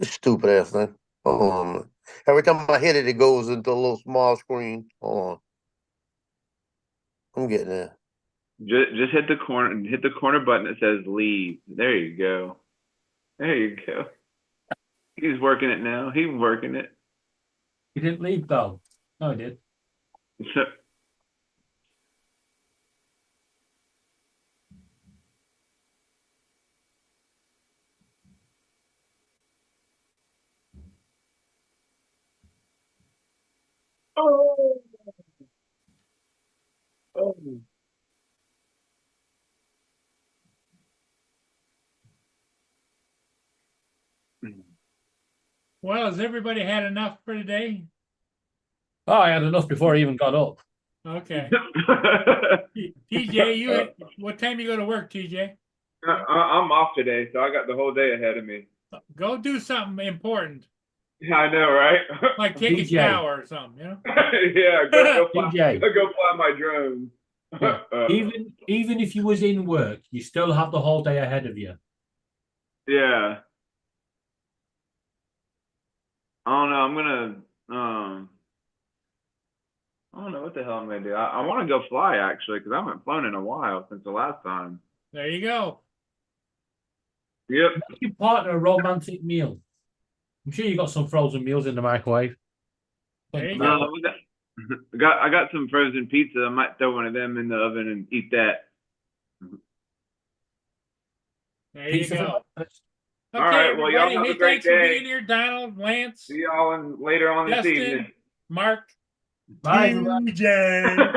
Stupid ass thing. Hold on. Every time I hit it, it goes into a little small screen. Hold on. I'm getting there. Just hit the corner button that says leave. There you go. There you go. He's working it now. He's working it. He didn't leave though. No, he did. Oh. Oh. Well, has everybody had enough for today? Oh, I had enough before I even got up. Okay. TJ, what time you go to work, TJ? I'm off today, so I got the whole day ahead of me. Go do something important, Yeah, I know, right? like take a TJ. shower or something, you know? Yeah, go fly, TJ. go fly my drone. Yeah. Even if you was in work, you still have the whole day ahead of you. Yeah. I don't know. I'm gonna. I don't know what the hell I'm gonna do. I want to go fly actually because I haven't flown in a while since the last time. There you go. Yep. Make your partner a romantic meal. I'm sure you got some frozen meals in the microwave. There you No, go. I got some frozen pizza. I might throw one of them in the oven and eat that. There Pizza you for go. breakfast. All right, well, y'all everybody. have a Hey, great thanks for day. being here, Donald, Lance, See y'all later on this Justin, evening. Mark, Bye, everybody. TJ,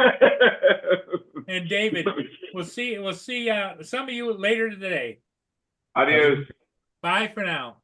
and David. We'll see some of you later today. Adios. Bye for now.